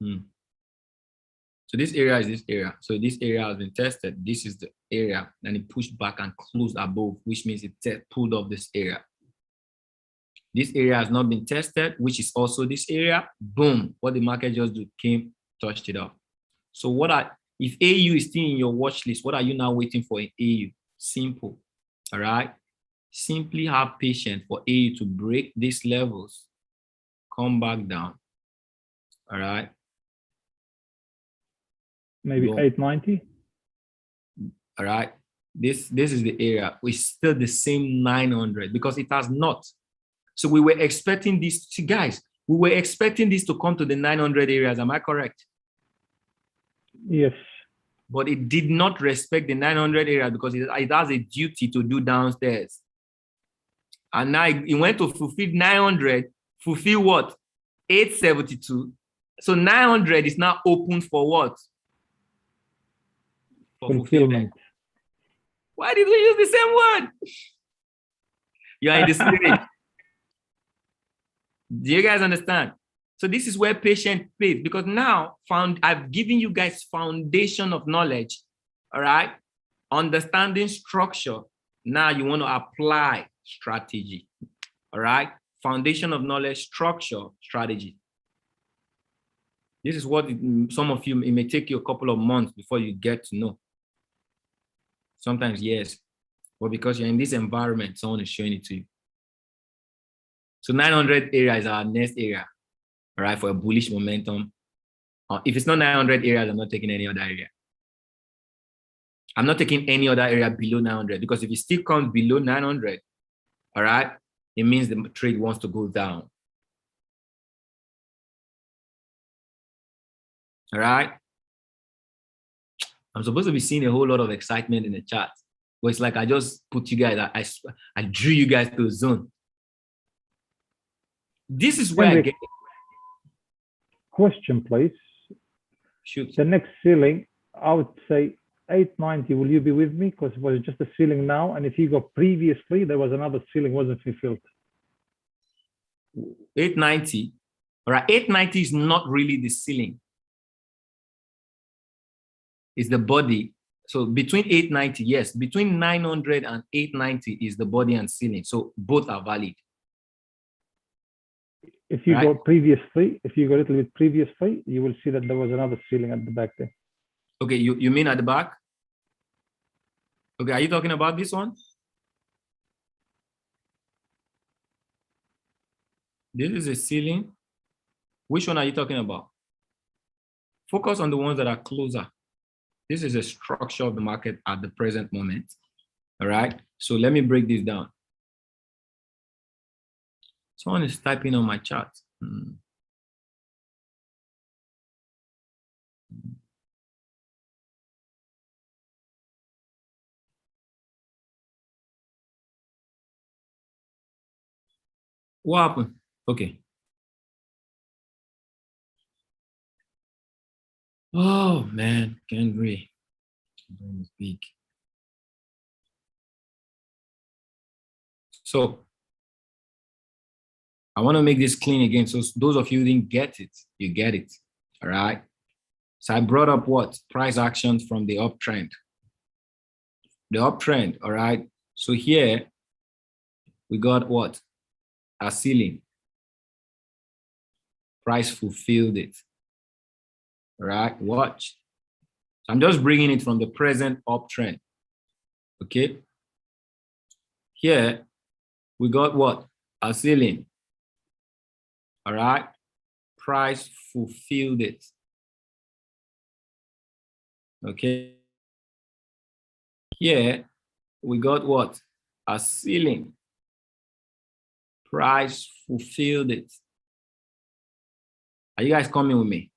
So this area is this area. So this area has been tested. This is the area. Then it pushed back and closed above, which means it pulled off this area. This area has not been tested, which is also this area. Boom. What the market just did came, touched it up. So if AU is still in your watch list, what are you now waiting for in AU? Simple. All right. Simply have patience for AU to break these levels, come back down. All right. Maybe 890. All right. This is the area. It's still the same 900 because it has not. So we were expecting this. See, guys, we were expecting this to come to the 900 areas. Am I correct? Yes. But it did not respect the 900 area because it has a duty to do downstairs. And now it went to fulfill 900, fulfill what? 872. So 900 is now open for what? For fulfillment. Why did we use the same word? You are in the spirit. Do you guys understand? So this is where patience plays, because now I've given you guys foundation of knowledge, all right? Understanding structure. Now you want to apply strategy, all right? Foundation of knowledge, structure, strategy. This is what some of you, it may take you a couple of months before you get to know. Sometimes years, but because you're in this environment, someone is showing it to you. So 900 area is our next area, all right, for a bullish momentum. If it's not 900 areas, I'm not taking any other area. I'm not taking any other area below 900 because if it still comes below 900, all right, it means the trade wants to go down. All right. I'm supposed to be seeing a whole lot of excitement in the chat, but it's like I just put you guys, I drew you guys to a zone. This is where I get it. Question, please. Shoot. The next ceiling, I would say 890. Will you be with me? Because it was just a ceiling now. And if you go previously, there was another ceiling wasn't fulfilled. 890. All right. 890 is not really the ceiling. It's the body. So between 890, yes, between 900 and 890 is the body and ceiling. So both are valid. If you go previously, if you go a little bit previously, you will see that there was another ceiling at the back there. Okay, you mean at the back? Okay, are you talking about this one? This is a ceiling. Which one are you talking about? Focus on the ones that are closer. This is a structure of the market at the present moment. All right, so let me break this down. Someone is typing on my chat. What happened? Okay. Oh man, can't breathe. Brain is big. So I want to make this clean again. So those of you who didn't get it, you get it. All right. So I brought up what? Price action from the uptrend. The uptrend, all right. So here we got what? A ceiling. Price fulfilled it. All right, watch. So I'm just bringing it from the present uptrend. Okay. Here we got what? A ceiling. All right. Price fulfilled it. Okay. Here we got what? A ceiling. Price fulfilled it. Are you guys coming with me?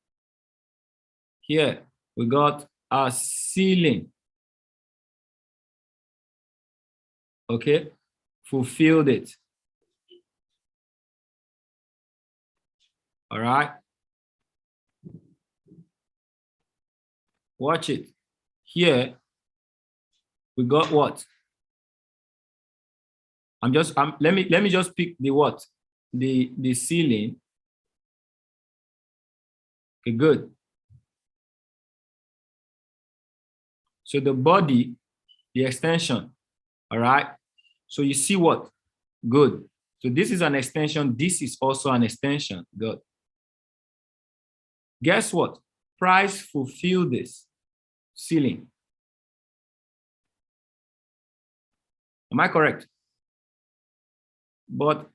Here we got a ceiling. Okay, fulfilled it. All right. Watch it. Here we got what? Let me just pick the what? The ceiling. Okay, good. So the body, the extension, all right? So you see what? Good. So this is an extension. This is also an extension. Good. Guess what? Price fulfilled this ceiling. Am I correct? But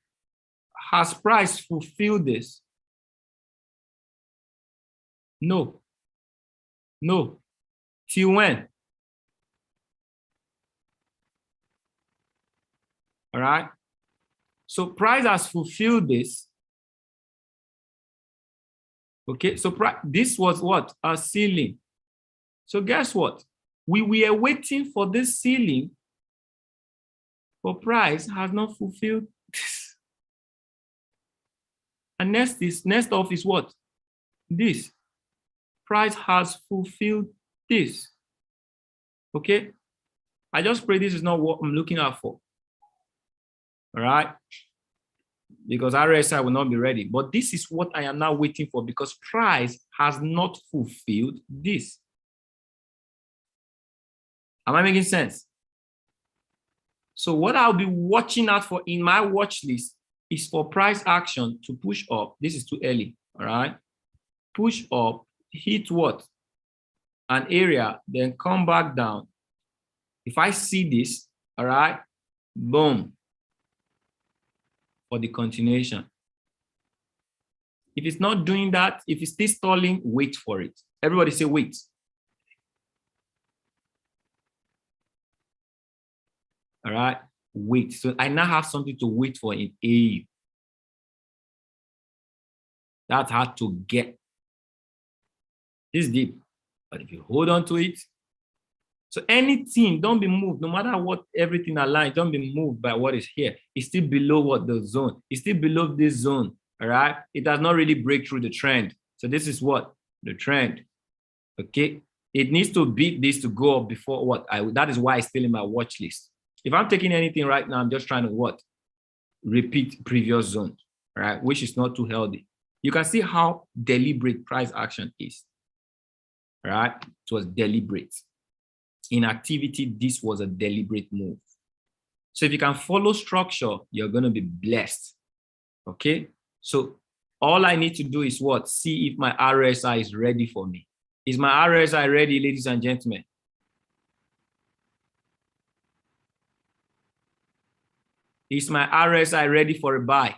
has price fulfilled this? No. No. Till when? All right. So price has fulfilled this. Okay. So this was what? A ceiling. So guess what? We were waiting for this ceiling, but price has not fulfilled this. And next off is what? This. Price has fulfilled this. Okay. I just pray this is not what I'm looking out for. All right. Because RSI will not be ready. But this is what I am now waiting for because price has not fulfilled this. Am I making sense? So what I'll be watching out for in my watch list is for price action to push up. This is too early. All right. Push up, hit what? An area, then come back down. If I see this, all right, boom, for the continuation. If it's not doing that, if it's still stalling, wait for it. Everybody say wait. All right, wait. So I now have something to wait for in AU. That's hard to get. It's deep, but if you hold on to it, so anything, don't be moved, no matter what, everything aligns, don't be moved by what is here. It's still below what the zone. It's still below this zone, all right? It does not really break through the trend. So this is what? The trend, okay? It needs to beat this to go up before what? That is why it's still in my watch list. If I'm taking anything right now, I'm just trying to what? Repeat previous zone, all right? Which is not too healthy. You can see how deliberate price action is, all right? It was deliberate. In activity, this was a deliberate move. So if you can follow structure, you're going to be blessed. Okay. So all I need to do is what? See if my RSI is ready for me. Is my RSI ready, ladies and gentlemen? Is my RSI ready for a buy?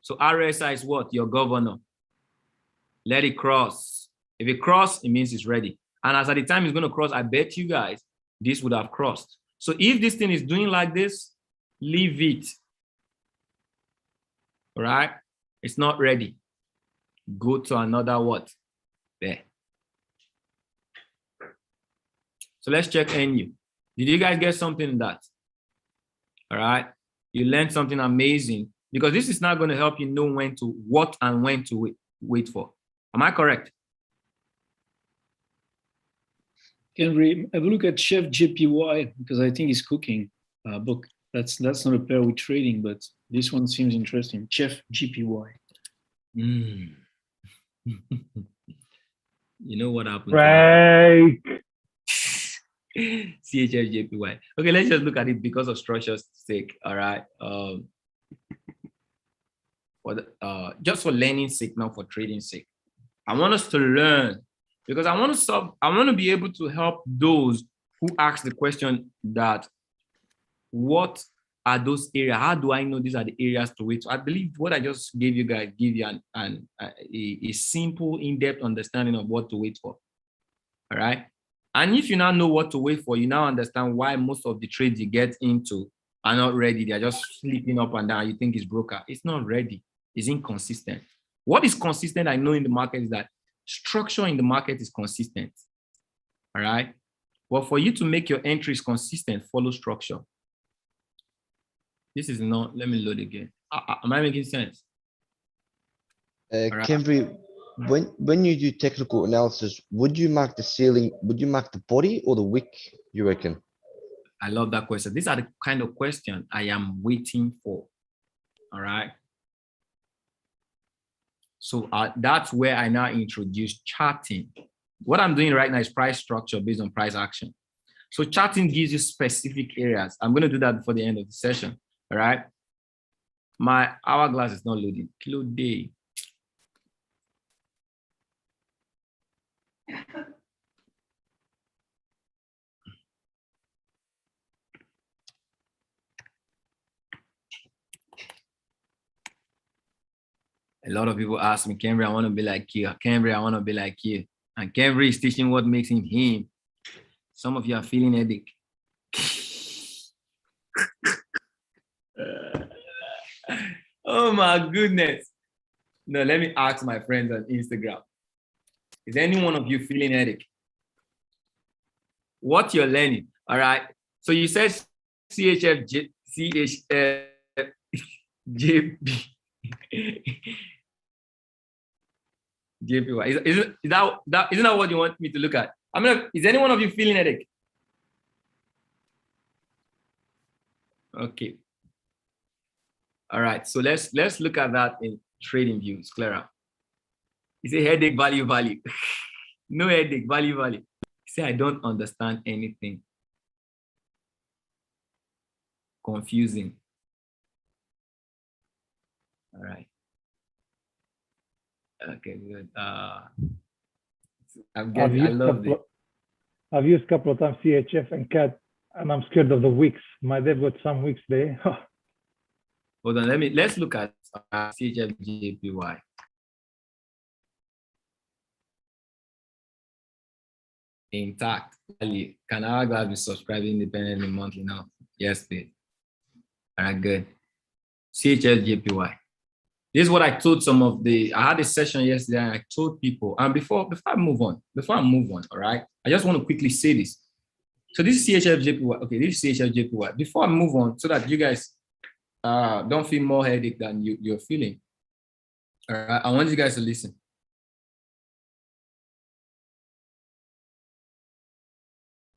So RSI is what? Your governor. Let it cross. If it crosses, it means it's ready. And as at the time it's going to cross, I bet you guys this would have crossed. So if this thing is doing like this, leave it. All right? It's not ready. Go to another what? There. So let's check NU. Did you guys get something in that? All right? You learned something amazing because this is not going to help you know when to, what and when to wait for. Am I correct? Henry, have a look at Chef JPY because I think he's cooking book. That's not a pair with trading, but this one seems interesting. Chef JPY. Mm. You know what happened? Right. CHFJPY. Okay, let's just look at it because of structure's sake. All right. Just for learning sake, not for trading sake. I want us to learn because I want to be able to help those who ask the question that what are those areas? How do I know these are the areas to wait? So I believe what I just gave you guys give you a simple, in-depth understanding of what to wait for. All right. And if you now know what to wait for, you now understand why most of the trades you get into are not ready. They're just sleeping up and down. You think it's broker. It's not ready. It's inconsistent. What is consistent, I know in the market, is that structure in the market is consistent. All right. But for you to make your entries consistent, follow structure. This is not, let me load again. Am I making sense? Right. Kemri, when you do technical analysis, would you mark the ceiling? Would you mark the body or the wick? You reckon? I love that question. These are the kind of question I am waiting for. All right. So that's where I now introduce charting. What I'm doing right now is price structure based on price action. So charting gives you specific areas. I'm going to do that before the end of the session. All right. My hourglass is not loading. Kilo day. A lot of people ask me, Cambry, I want to be like you. Cambry, I want to be like you. And Cambry is teaching what makes him him. Some of you are feeling headache. Oh my goodness. No, let me ask my friends on Instagram. Is any one of you feeling headache? What you're learning, all right? So you said CHFJP. JPY. Isn't that what you want me to look at? I mean, is any one of you feeling headache? Okay. All right. So let's look at that in trading views. Clara. You say headache, value. No headache, value. You say I don't understand anything. Confusing. All right. Okay, good. I've used a couple of times CHF and CAD, and I'm scared of the wicks. My dev got some wicks there. Hold on, let's look at CHFJPY. Intact. Can Hourglass be subscribing independently monthly now? Yes, please. All right, good. CHFJPY. This is what I told I had a session yesterday and I told people, and before I move on, all right, I just want to quickly say this. So this is CHFJPY. Okay, this is CHFJPY. Before I move on, so that you guys don't feel more headache than you're feeling. All right, I want you guys to listen.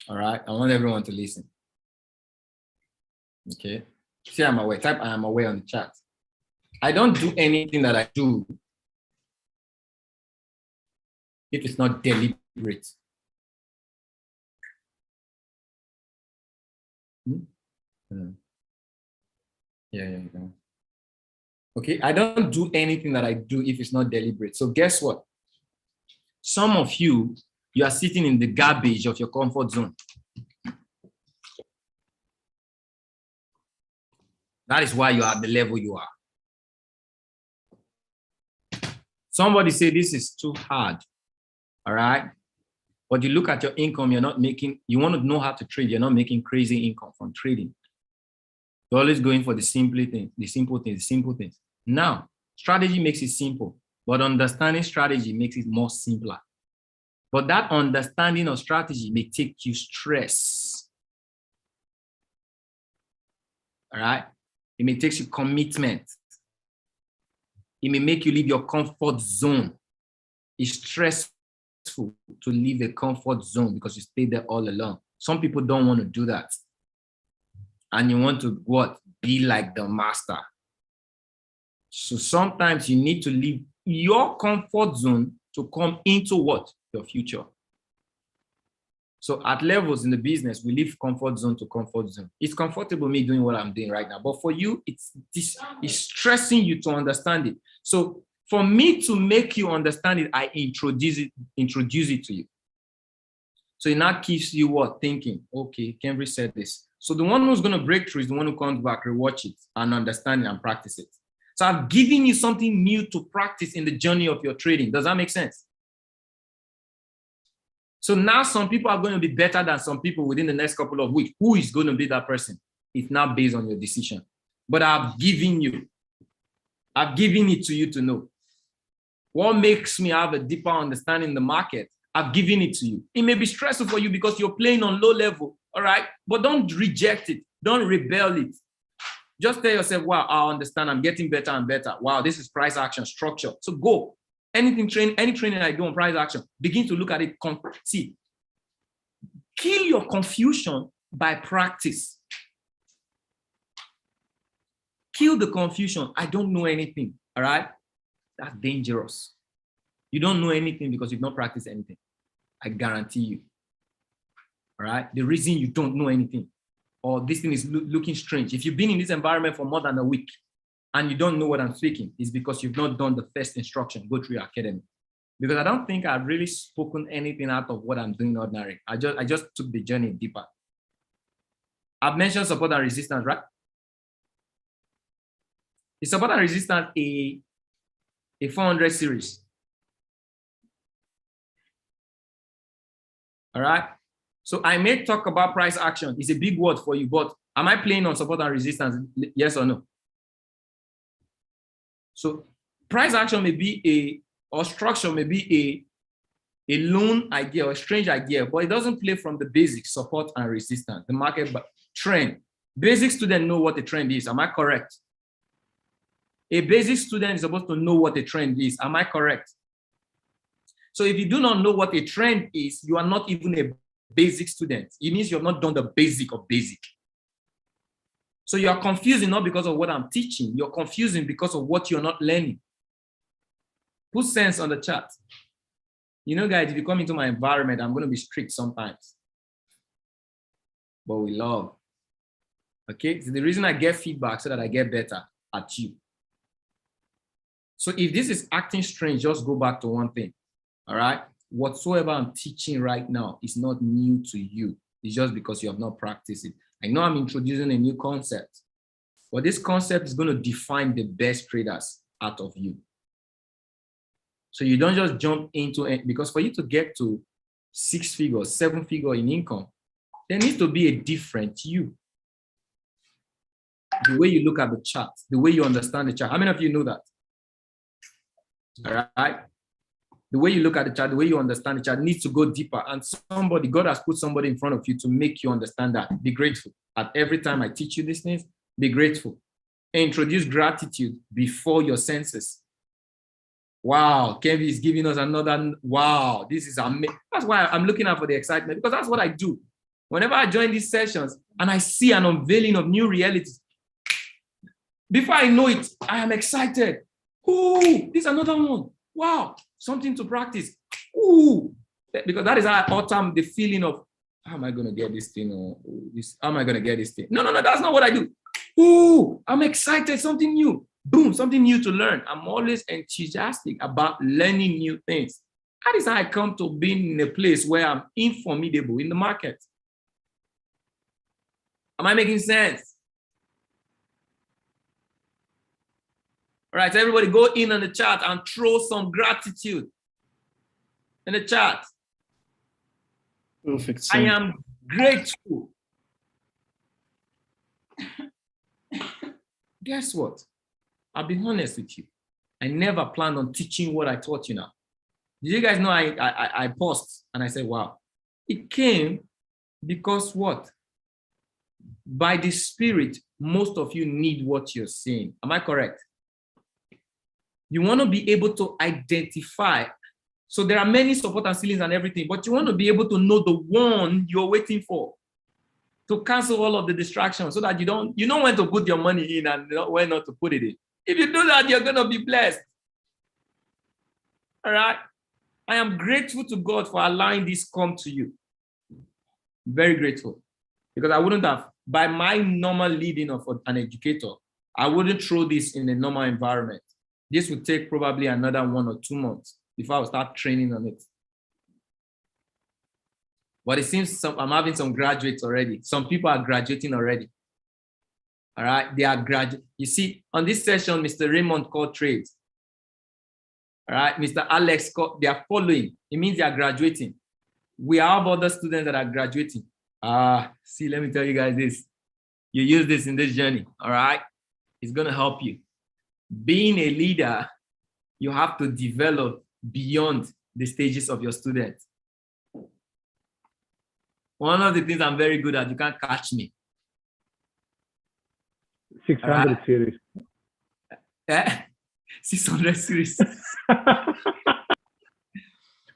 All right, I want everyone to listen. Okay, say I'm aware. Type I am aware on the chat. I don't do anything that I do if it's not deliberate. Yeah. Okay, I don't do anything that I do if it's not deliberate. So guess what? Some of you are sitting in the garbage of your comfort zone. That is why you are at the level you are. Somebody say this is too hard, all right? But you look at your income, you want to know how to trade, you're not making crazy income from trading. You're always going for the simple things. Now, strategy makes it simple, but understanding strategy makes it more simpler. But that understanding of strategy may take you stress, all right? It may take you commitment. It may make you leave your comfort zone. It's stressful. to leave a comfort zone because you stay there all along. Some people don't want to do that. And you want to what? Be like the master. So sometimes you need to leave your comfort zone to come into what? Your future. So at levels in the business, we leave comfort zone to comfort zone. It's comfortable me doing what I'm doing right now. But for you, it's stressing you to understand it. So for me to make you understand it, I introduce it to you. So it now keeps you what? Thinking, okay, Kenry said this. So the one who's going to break through is the one who comes back, rewatch it, and understand it and practice it. So I've given you something new to practice in the journey of your trading. Does that make sense? So now some people are going to be better than some people within the next couple of weeks. Who is going to be that person? It's now based on your decision. But I've given it to you to know. What makes me have a deeper understanding in the market? I've given it to you. It may be stressful for you because you're playing on low level, all right? But don't reject it. Don't rebel it. Just tell yourself, wow, I understand. I'm getting better and better. Wow, this is price action structure. So go. Any training I do on price action, begin to look at it. See, kill your confusion by practice. Kill the confusion. I don't know anything, all right? That's dangerous. You don't know anything because you've not practiced anything. I guarantee you, all right? The reason you don't know anything or this thing is looking strange, if you've been in this environment for more than a week, and you don't know what I'm speaking, is because you've not done the first instruction, go through your academy. Because I don't think I've really spoken anything out of what I'm doing ordinary. I just took the journey deeper. I've mentioned support and resistance, right? Is support and resistance a 400 series? All right. So I may talk about price action. It's a big word for you, but am I playing on support and resistance? Yes or no? So price action may be or structure may be a lone idea or a strange idea, but it doesn't play from the basics, support and resistance, the market trend. Basic students know what a trend is. Am I correct? A basic student is supposed to know what a trend is. Am I correct? So if you do not know what a trend is, you are not even a basic student. It means you have not done the basic of basic. So you're confusing not because of what I'm teaching. You're confusing because of what you're not learning. Put sense on the chat. You know, guys, if you come into my environment, I'm going to be strict sometimes. But we love. Okay? So the reason I get feedback so that I get better at you. So if this is acting strange, just go back to one thing. All right? Whatsoever I'm teaching right now is not new to you. It's just because you have not practiced it. I know I'm introducing a new concept, but this concept is going to define the best traders out of you. So you don't just jump into it, because for you to get to 6 figures, 7 figures in income, there needs to be a different you. The way you look at the chart, the way you understand the chart. How many of you know that? All right. The way you look at the chart, the way you understand the chart needs to go deeper. And somebody, God has put somebody in front of you to make you understand that. Be grateful. At every time I teach you these things, be grateful. Introduce gratitude before your senses. Wow, Kevin is giving us another, wow, this is amazing. That's why I'm looking out for the excitement, because that's what I do. Whenever I join these sessions and I see an unveiling of new realities, before I know it, I am excited. Ooh, this is another one. Wow, something to practice. Ooh, because that is how I autumn the feeling of, how am I going to get this thing? Or this, how am I going to get this thing? No, that's not what I do. Ooh, I'm excited, something new. Boom, something new to learn. I'm always enthusiastic about learning new things. That is how I come to being in a place where I'm informidable in the market. Am I making sense? All right, so everybody go in on the chat and throw some gratitude in the chat. Perfect. I am grateful. Guess what? I'll be honest with you. I never planned on teaching what I taught you now. Did you guys know I paused and I said, wow. It came because what? By the Spirit, most of you need what you're saying. Am I correct? You want to be able to identify. So there are many support and ceilings and everything, but you want to be able to know the one you're waiting for, to cancel all of the distractions so that you know when to put your money in and when not to put it in. If you do that, you're going to be blessed. All right. I am grateful to God for allowing this come to you. Very grateful, because I wouldn't have, by my normal leading of an educator, I wouldn't throw this in a normal environment. This would take probably another 1 or 2 months before I would start training on it. But it seems I'm having some graduates already. Some people are graduating already. All right, they are graduate. You see, on this session, Mr. Raymond called trades. All right, Mr. Alex called, they are following. It means they are graduating. We have other students that are graduating. See, let me tell you guys this. You use this in this journey, all right? It's going to help you. Being a leader, you have to develop beyond the stages of your students. One of the things I'm very good at, you can't catch me. 600 series. 600 series.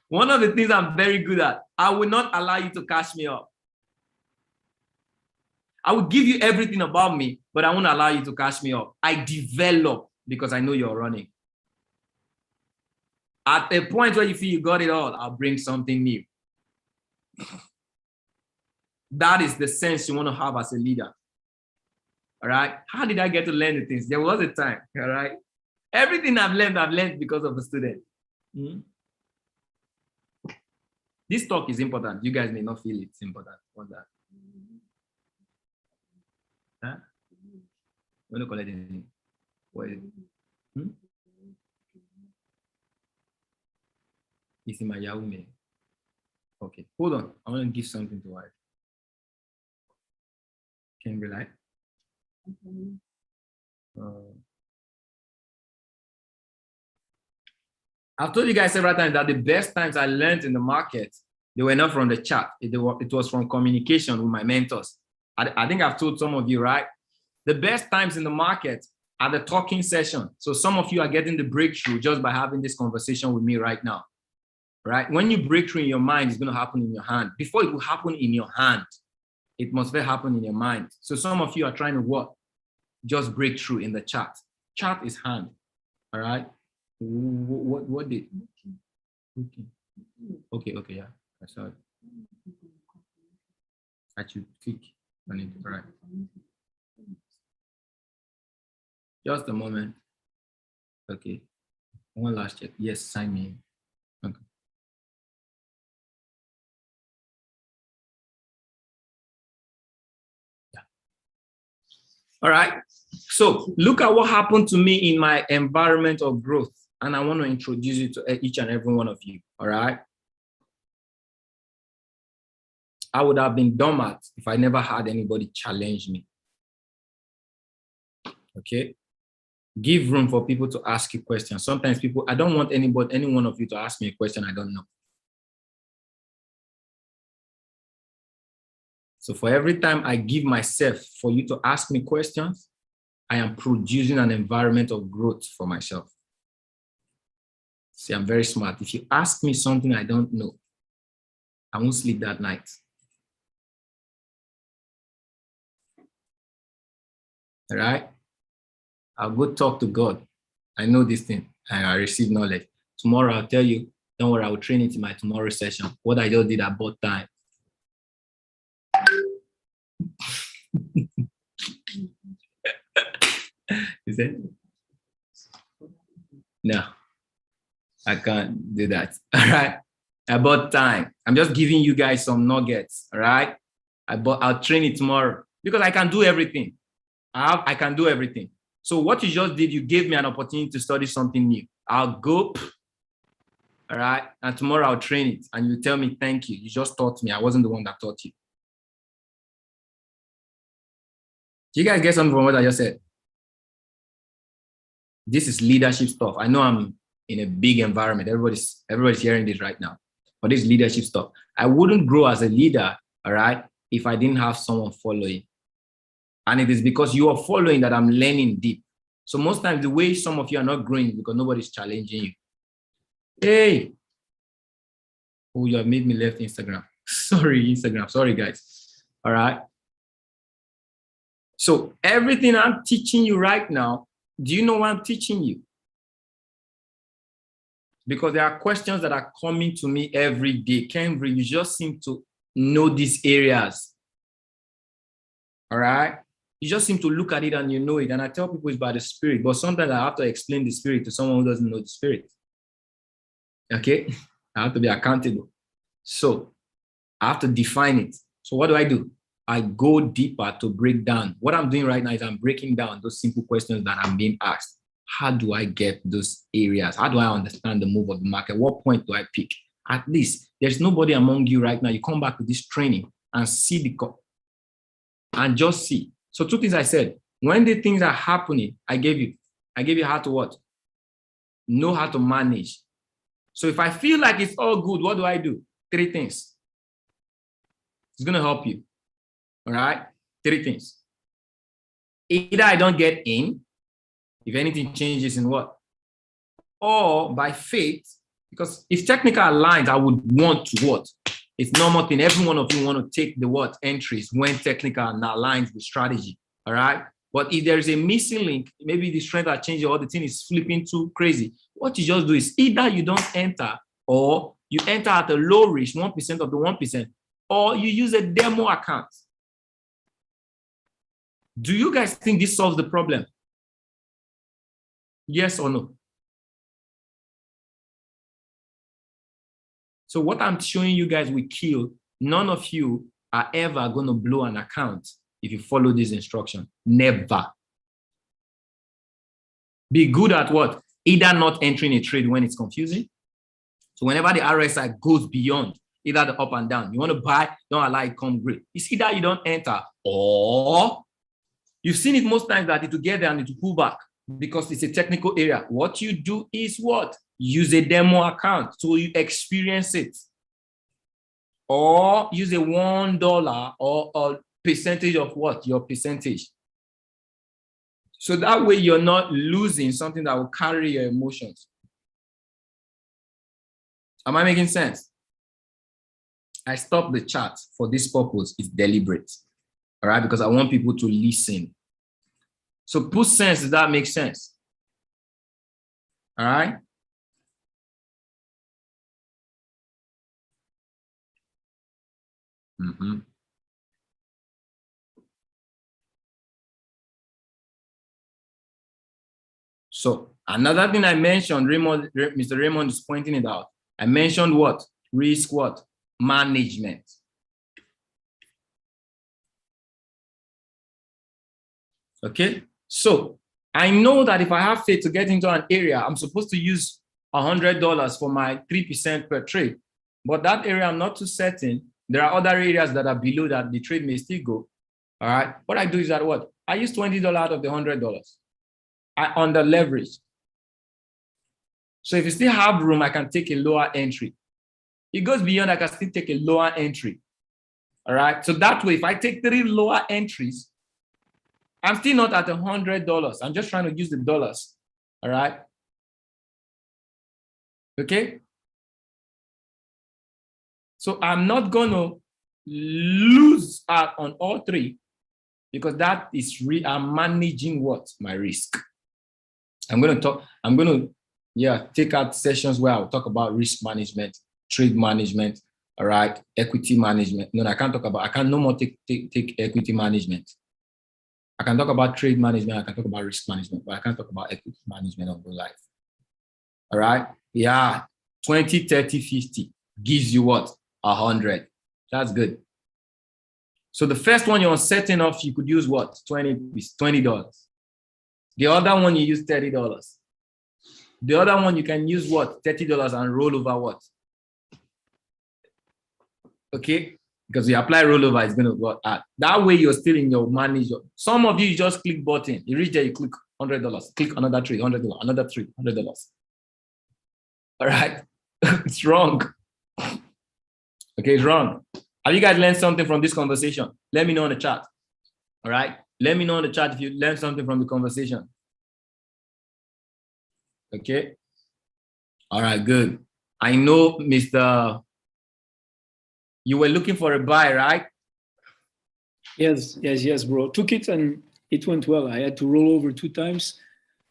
One of the things I'm very good at, I will not allow you to catch me up. I will give you everything about me, but I won't allow you to catch me up. I develop because I know you're running. At a point where you feel you got it all, I'll bring something new. That is the sense you want to have as a leader. All right. How did I get to learn the things? There was a time. All right. Everything I've learned because of a student. This talk is important. You guys may not feel it's important. What's that? Huh? You want to collect anything? What is it? It's in my Yahoo mail. Okay, hold on. I want to give something to wife. Can you rely? I've told you guys several times that the best times I learned in the market, they were not from the chat. It was from communication with my mentors. I think I've told some of you, right? The best times in the market are the talking session. So some of you are getting the breakthrough just by having this conversation with me right now, right? When you break through in your mind, it's going to happen in your hand. Before it will happen in your hand, it must first happen in your mind. So some of you are trying to what? Just break through in the chat. Chat is hand, all right? What did? Okay, yeah, I saw it. I should click on it, all right? Just a moment. Okay, one last check. Yes, sign me in. Okay. Yeah. All right. So look at what happened to me in my environment of growth. And I want to introduce you to each and every one of you. All right. I would have been dormant if I never had anybody challenge me. Okay. Give room for people to ask you questions. Sometimes people, I don't want any one of you to ask me a question I don't know. So for every time I give myself for you to ask me questions, I am producing an environment of growth for myself. See, I'm very smart. If you ask me something I don't know, I won't sleep that night. All right? I'll go talk to God. I know this thing and I receive knowledge. Tomorrow I'll tell you, don't worry, I will train it in my tomorrow session. What I just did at both time. Is it? No, I can't do that. All right. About time. I'm just giving you guys some nuggets. All right. I'll train it tomorrow because I can do everything. I can do everything. So what you just did, you gave me an opportunity to study something new. I'll go. All right. And tomorrow I'll train it and you tell me, thank you. You just taught me. I wasn't the one that taught you. Do you guys get something from what I just said? This is leadership stuff. I know I'm in a big environment. Everybody's hearing this right now, but this leadership stuff. I wouldn't grow as a leader, all right, if I didn't have someone following. And it is because you are following that I'm learning deep. So most times the way some of you are not growing is because nobody's challenging you. Hey, Oh, you have made me left Instagram. Sorry, Instagram. Sorry, guys. All right. So everything I'm teaching you right now, do you know what I'm teaching you? Because there are questions that are coming to me every day. Cambry, you just seem to know these areas. All right. You just seem to look at it and you know it. And I tell people it's by the spirit, but sometimes I have to explain the spirit to someone who doesn't know the spirit. Okay. I have to be accountable. So I have to define it. So what do? I go deeper to break down. What I'm doing right now is I'm breaking down those simple questions that I'm being asked. How do I get those areas? How do I understand the move of the market? What point do I pick? At least there's nobody among you right now. You come back to this training and see and just see. So two things I said. When the things are happening, I gave you how to what? Know how to manage. So if I feel like it's all good, what do? 3 things. It's going to help you. All right? 3 things. Either I don't get in, if anything changes in what? Or by faith, because if technical aligns, I would want to what? It's normal thing. Every one of you want to take the what? Entries when technical aligns with strategy. All right? But if there is a missing link, maybe the strength are changing or the thing is flipping too crazy, what you just do is either you don't enter or you enter at a low risk, 1% of the 1%, or you use a demo account. Do you guys think this solves the problem? Yes or no? So what I'm showing you guys will kill. None of you are ever going to blow an account if you follow this instruction. Never. Be good at what? Either not entering a trade when it's confusing. So whenever the RSI goes beyond either the up and down, you want to buy, don't allow it come great. It's either you don't enter or you've seen it most times that it will get there and it will pull back because it's a technical area. What you do is what? Use a demo account so you experience it. Or use a $1 or a percentage of what? Your percentage. So that way you're not losing something that will carry your emotions. Am I making sense? I stopped the chat for this purpose. It's deliberate. All right, because I want people to listen. So put sense, does that make sense? All right. Mm-hmm. So another thing I mentioned, Mr. Raymond is pointing it out. I mentioned what? Risk what? Management. Okay. So I know that if I have faith to get into an area, I'm supposed to use $100 for my 3% per trade. But that area, I'm not too certain. There are other areas that are below that the trade may still go. All right. What I do is that what? I use $20 out of the $100. I under leverage. So if you still have room, I can take a lower entry. It goes beyond, I can still take a lower entry. All right. So that way, if I take 3 lower entries, I'm still not at $100. I'm just trying to use the dollars. All right. Okay. So I'm not going to lose out on all 3 because that is I'm managing what? My risk. I'm going to take out sessions where I'll talk about risk management, trade management, all right, equity management. No, I can no more take equity management. I can talk about trade management, I can talk about risk management, but I can't talk about equity management of your life. All right. Yeah. 20, 30, 50 gives you what? 100. That's good. So the first one you're setting off, you could use what? $20. The other one you use $30. The other one you can use what? $30 and roll over what? Okay. Because you apply rollover, it's going to go out. That way, you're still in your manager. Some of you just click button. You reach there, you click $100. Click another trade, $100, another trade, $100. All right. It's wrong. Okay, it's wrong. Have you guys learned something from this conversation? Let me know in the chat. All right. Let me know in the chat if you learned something from the conversation. Okay. All right, good. I know Mr. You were looking for a buy, right? Yes, bro. Took it and it went well. I had to roll over 2 times.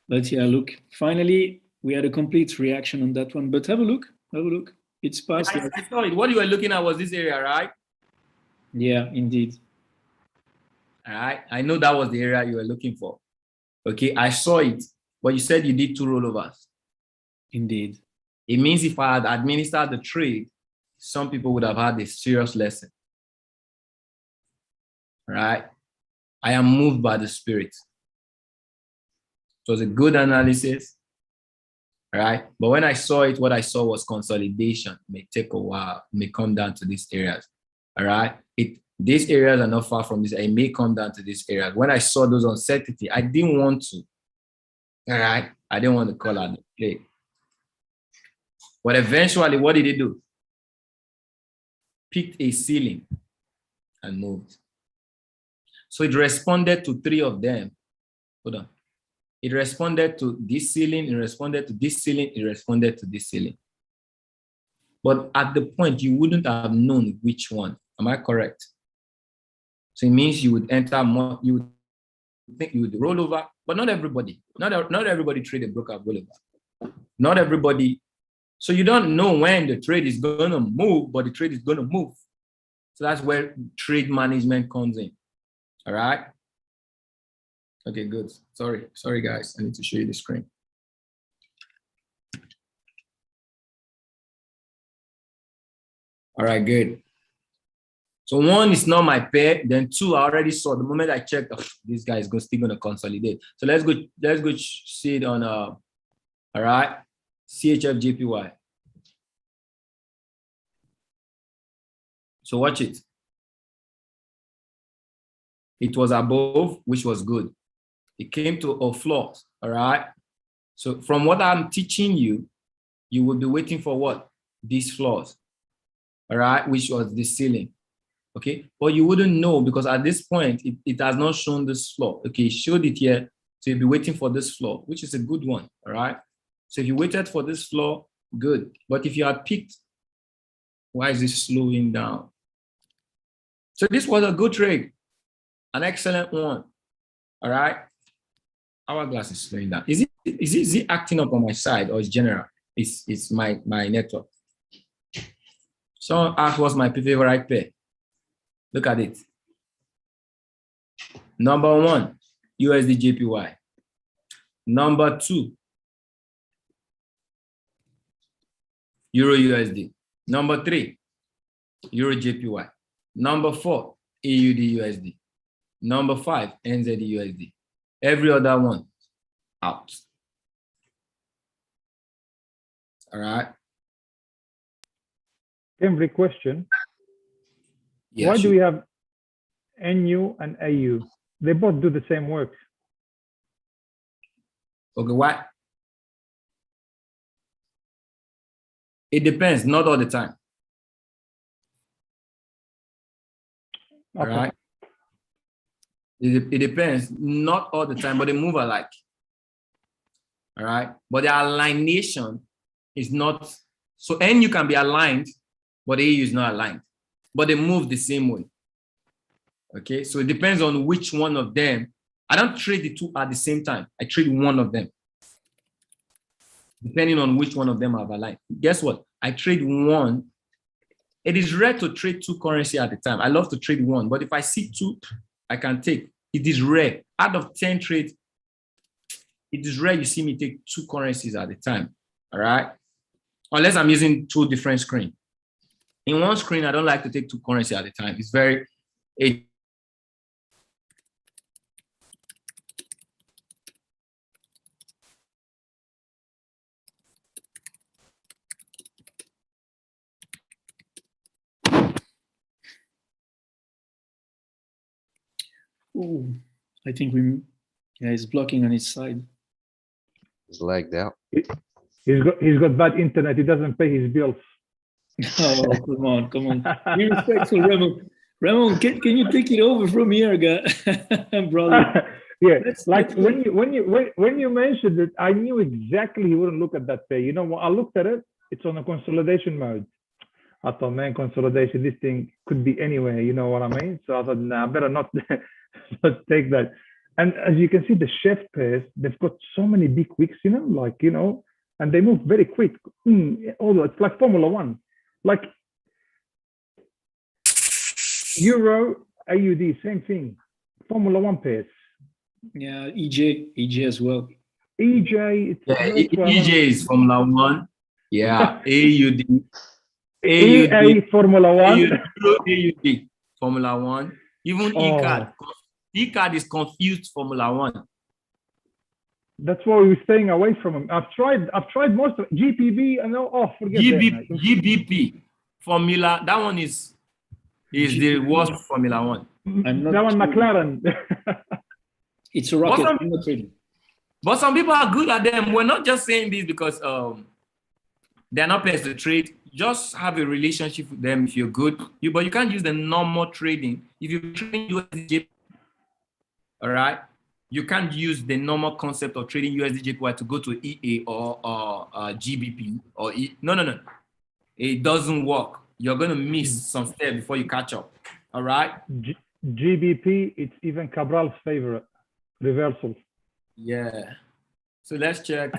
But yeah, look, finally, we had a complete reaction on that one. But have a look. It's past. I saw it. What you were looking at was this area, right? Yeah, indeed. All right. I know that was the area you were looking for. Okay, I saw it. But you said you did 2 rollovers. Indeed. It means if I had administered the trade, some people would have had a serious lesson. Right? I am moved by the Spirit. It was a good analysis. Right? But when I saw it, what I saw was consolidation. It may take a while. It may come down to these areas. All right? These areas are not far from this. It may come down to these areas. When I saw those uncertainty, I didn't want to. All right? I didn't want to call out the play. But eventually, what did it do? Picked a ceiling and moved. So it responded to 3 of them. Hold on. It responded to this ceiling, it responded to this ceiling, it responded to this ceiling. But at the point, you wouldn't have known which one. Am I correct? So it means you would enter more, you would think you would roll over, but not everybody. Not everybody trade a broker rollover. Not everybody. So you don't know when the trade is going to move, but the trade is going to move. So that's where trade management comes in. All right. Okay, good. Sorry, guys. I need to show you the screen. All right, good. So 1 is not my pair. Then 2, I already saw. The moment I checked, oh, this guy is still going to consolidate. So let's go see it on. All right, CHF JPY. So watch it. It was above, which was good. It came to a floor, all right? So from what I'm teaching you, you will be waiting for what? These floors, all right? Which was the ceiling, okay? But you wouldn't know because at this point, it has not shown this floor. Okay, it showed it here. So you'll be waiting for this floor, which is a good one, all right? So if you waited for this floor, good. But if you had picked, why is this slowing down? So this was a good trade, an excellent one, all right? Hourglass is slowing down. Is it acting up on my side or is general? It's my network. Someone asked what's my favorite pair. Look at it. Number 1, USD JPY. Number 2, Euro USD. Number 3, Euro JPY. Number 4, AUD USD. Number 5, NZD USD. Every other one out. All right. Every question. Yeah, Why sure. do we have NU and AU? They both do the same work. Okay, why? It depends, not all the time. Okay. All right. It depends, not all the time, but they move alike. All right. But the alignation is not, so NU can be aligned, but AU is not aligned, but they move the same way. Okay. So it depends on which one of them. I don't trade the 2 at the same time. I trade one of them, depending on which one of them are aligned. Guess what? I trade one. It is rare to trade 2 currency at a time. I love to trade one, but if I see 2, I can take. It is rare. Out of 10 trades, it is rare you see me take 2 currencies at a time. All right. Unless I'm using 2 different screens. In one screen, I don't like to take 2 currencies at a time. It's very, Ooh, I think it's blocking on his side. It's lagged out. He's got bad internet. He doesn't pay his bills. Oh, come on. Be respectful, Ramon. Ramon, can you take it over from here, guy? Brother. Yeah, when you mentioned it, I knew exactly he wouldn't look at that pair. You know what? I looked at it. It's on a consolidation mode. I thought, man, consolidation, this thing could be anywhere, you know what I mean? So I thought, nah, I better not, not take that. And as you can see, the chef pairs, they've got so many big wicks, you know, like, you know, and they move very quick. Although it's like Formula One, like Euro, AUD, same thing. Formula One pairs. Yeah, EJ as well. EJ, EJ is Formula One. Yeah, AUD. EA Formula One. AUD, Formula One. Even ECAD. ECAD is confused Formula One. That's why we were staying away from them. I've tried most of it. GPB, I know. Oh, forget that. GBP Formula. That one is the worst Formula One. That one, McLaren. It's a rocket. I'm not trading. But some people are good at them. We're not just saying this because they're not players to trade. Just have a relationship with them if you're good. But you can't use the normal trading. If you trade USDJ, all right, you can't use the normal concept of trading USDJPY to go to EA or GBP or No. It doesn't work. You're going to miss some steps before you catch up. All right. GBP, it's even Cabral's favorite reversal. Yeah. So let's check.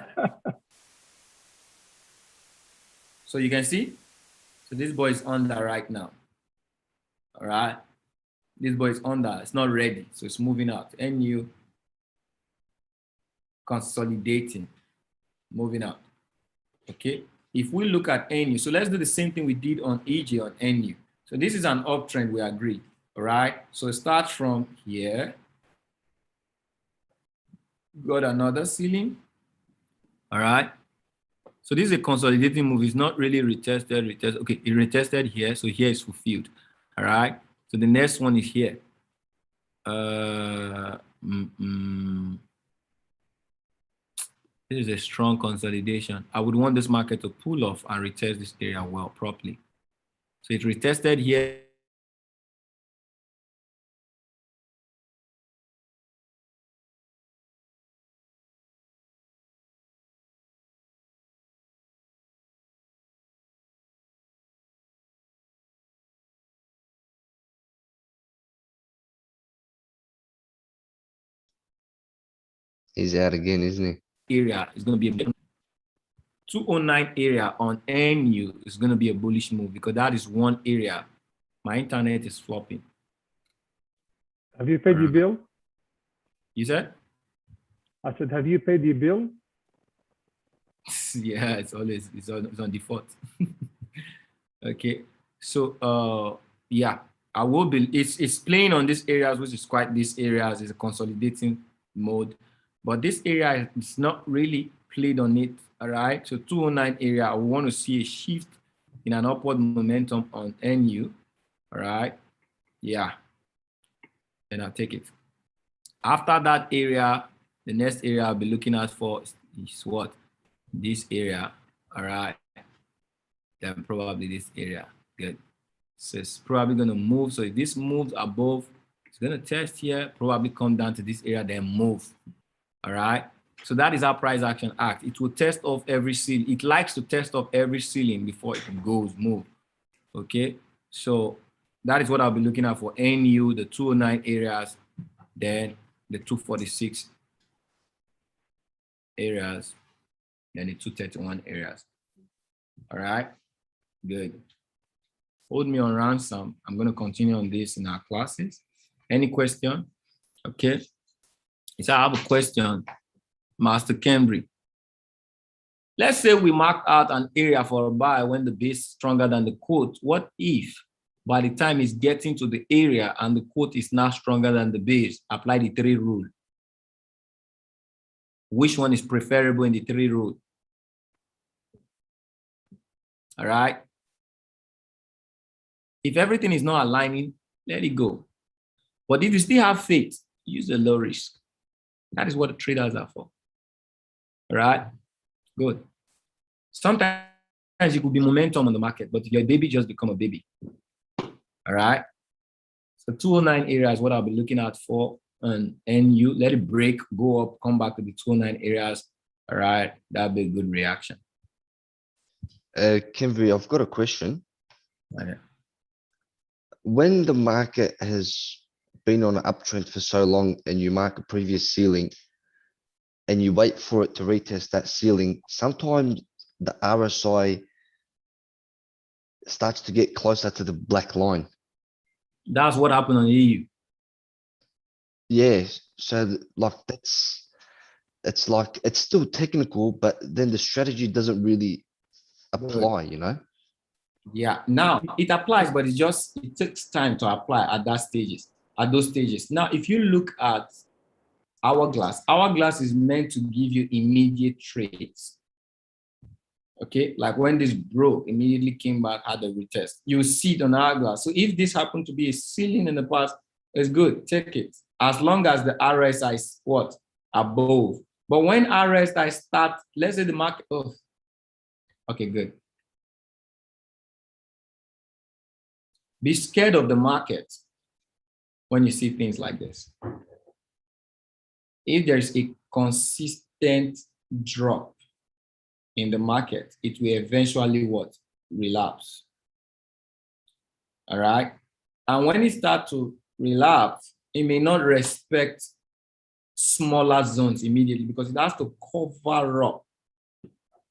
So you can see. So this boy is under right now. All right. This boy is under. It's not ready. So it's moving out. NU consolidating, moving out. Okay. If we look at NU, so let's do the same thing we did on EJ on NU. So this is an uptrend, we agree. All right. So it starts from here. Got another ceiling. All right. So this is a consolidating move. It's not really retested. Okay, it retested here. So here is fulfilled. All right. So the next one is here. This is a strong consolidation. I would want this market to pull off and retest this area well properly. So it retested here. He's out again, isn't he? Area is going to be a 209 area on NU is going to be a bullish move because that is one area. My internet is flopping. Have you paid your bill? You said? I said, have you paid your bill? Yeah, it's on default. Okay, so yeah, I will be. It's playing on these areas, which is quite these areas is a consolidating mode, but this area is not really played on it. All right, so 209 area, I want to see a shift in an upward momentum on NU. All right, yeah, and I'll take it. After that area, the next area I'll be looking at for is what? This area. All right, then probably this area. Good. So it's probably going to move. So if this moves above, it's going to test here, probably come down to this area, then move. All right. So that is how price action acts. It will test off every ceiling. It likes to test off every ceiling before it goes move. Okay. So that is what I'll be looking at for NU, the 209 areas, then the 246 areas, then the 231 areas. All right. Good. Hold me on ransom. I'm going to continue on this in our classes. Any question? Okay. So I have a question, Master Cambry. Let's say we mark out an area for a buy when the base is stronger than the quote. What if by the time it's getting to the area and the quote is now stronger than the base? Apply the 3 rule. Which one is preferable in the 3 rule? All right. If everything is not aligning, let it go. But if you still have faith, use the low risk. That is what the traders are for. All right, good. Sometimes it could be momentum on the market, but your baby just become a baby. All right. So 209 area is what I'll be looking at for, and NU, let it break, go up, come back to the 209 areas. All right, that'll be a good reaction. Kimberly, I've got a question. Okay. When the market has been on an uptrend for so long and you mark a previous ceiling and you wait for it to retest that ceiling, sometimes the RSI starts to get closer to the black line. That's what happened on EU. Yeah, so like it's like it's still technical, but then the strategy doesn't really apply, you know? Yeah, now it applies, but it takes time to apply at those stages. Now, if you look at hourglass is meant to give you immediate trades. Okay, like when this broke, immediately came back, had a retest. You see it on hourglass. So if this happened to be a ceiling in the past, it's good, take it. As long as the RSI is what? Above. But when RSI start, let's say the market, oh, okay, good. Be scared of the market when you see things like this. If there's a consistent drop in the market, it will eventually what? Relapse. All right. And when it starts to relapse, it may not respect smaller zones immediately because it has to cover up.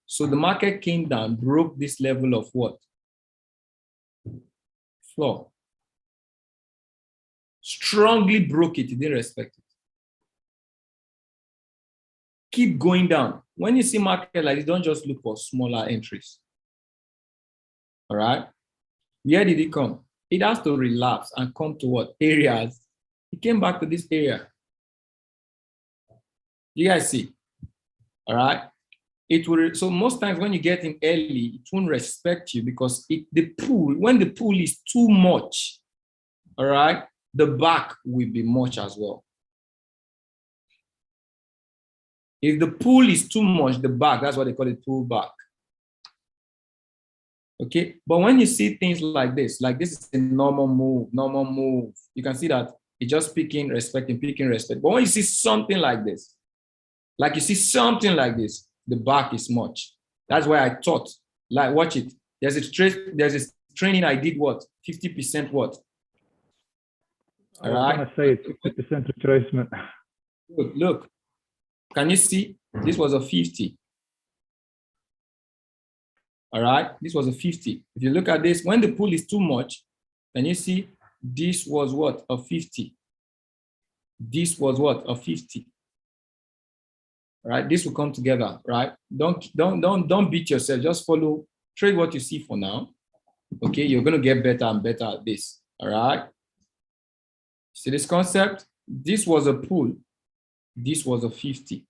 So the market came down, broke this level of what? Floor. Strongly broke it, it didn't respect it. Keep going down. When you see market like this, don't just look for smaller entries. All right. Where did it come? It has to relapse and come to what? Areas. It came back to this area. You guys see? All right. It will. So most times when you get in early, it won't respect you because when the pool is too much, all right, the back will be much as well. If the pool is too much, the back, that's what they call it, pull back. Okay, but when you see things like this is a normal move. You can see that it's just picking, respecting, picking, respect. But when you see something like this, the back is much. That's why I thought, like, watch it. There's a training I did, what? 50% what? I was going to say it's 50% retracement. Look. Can you see? This was a 50. All right, this was a 50. If you look at this, when the pool is too much, can you see this was what? A 50. This was what? A 50. All right, this will come together, right? Don't beat yourself. Just follow, trade what you see for now. Okay, you're gonna get better and better at this. All right. See this concept? This was a pool. This was a 50.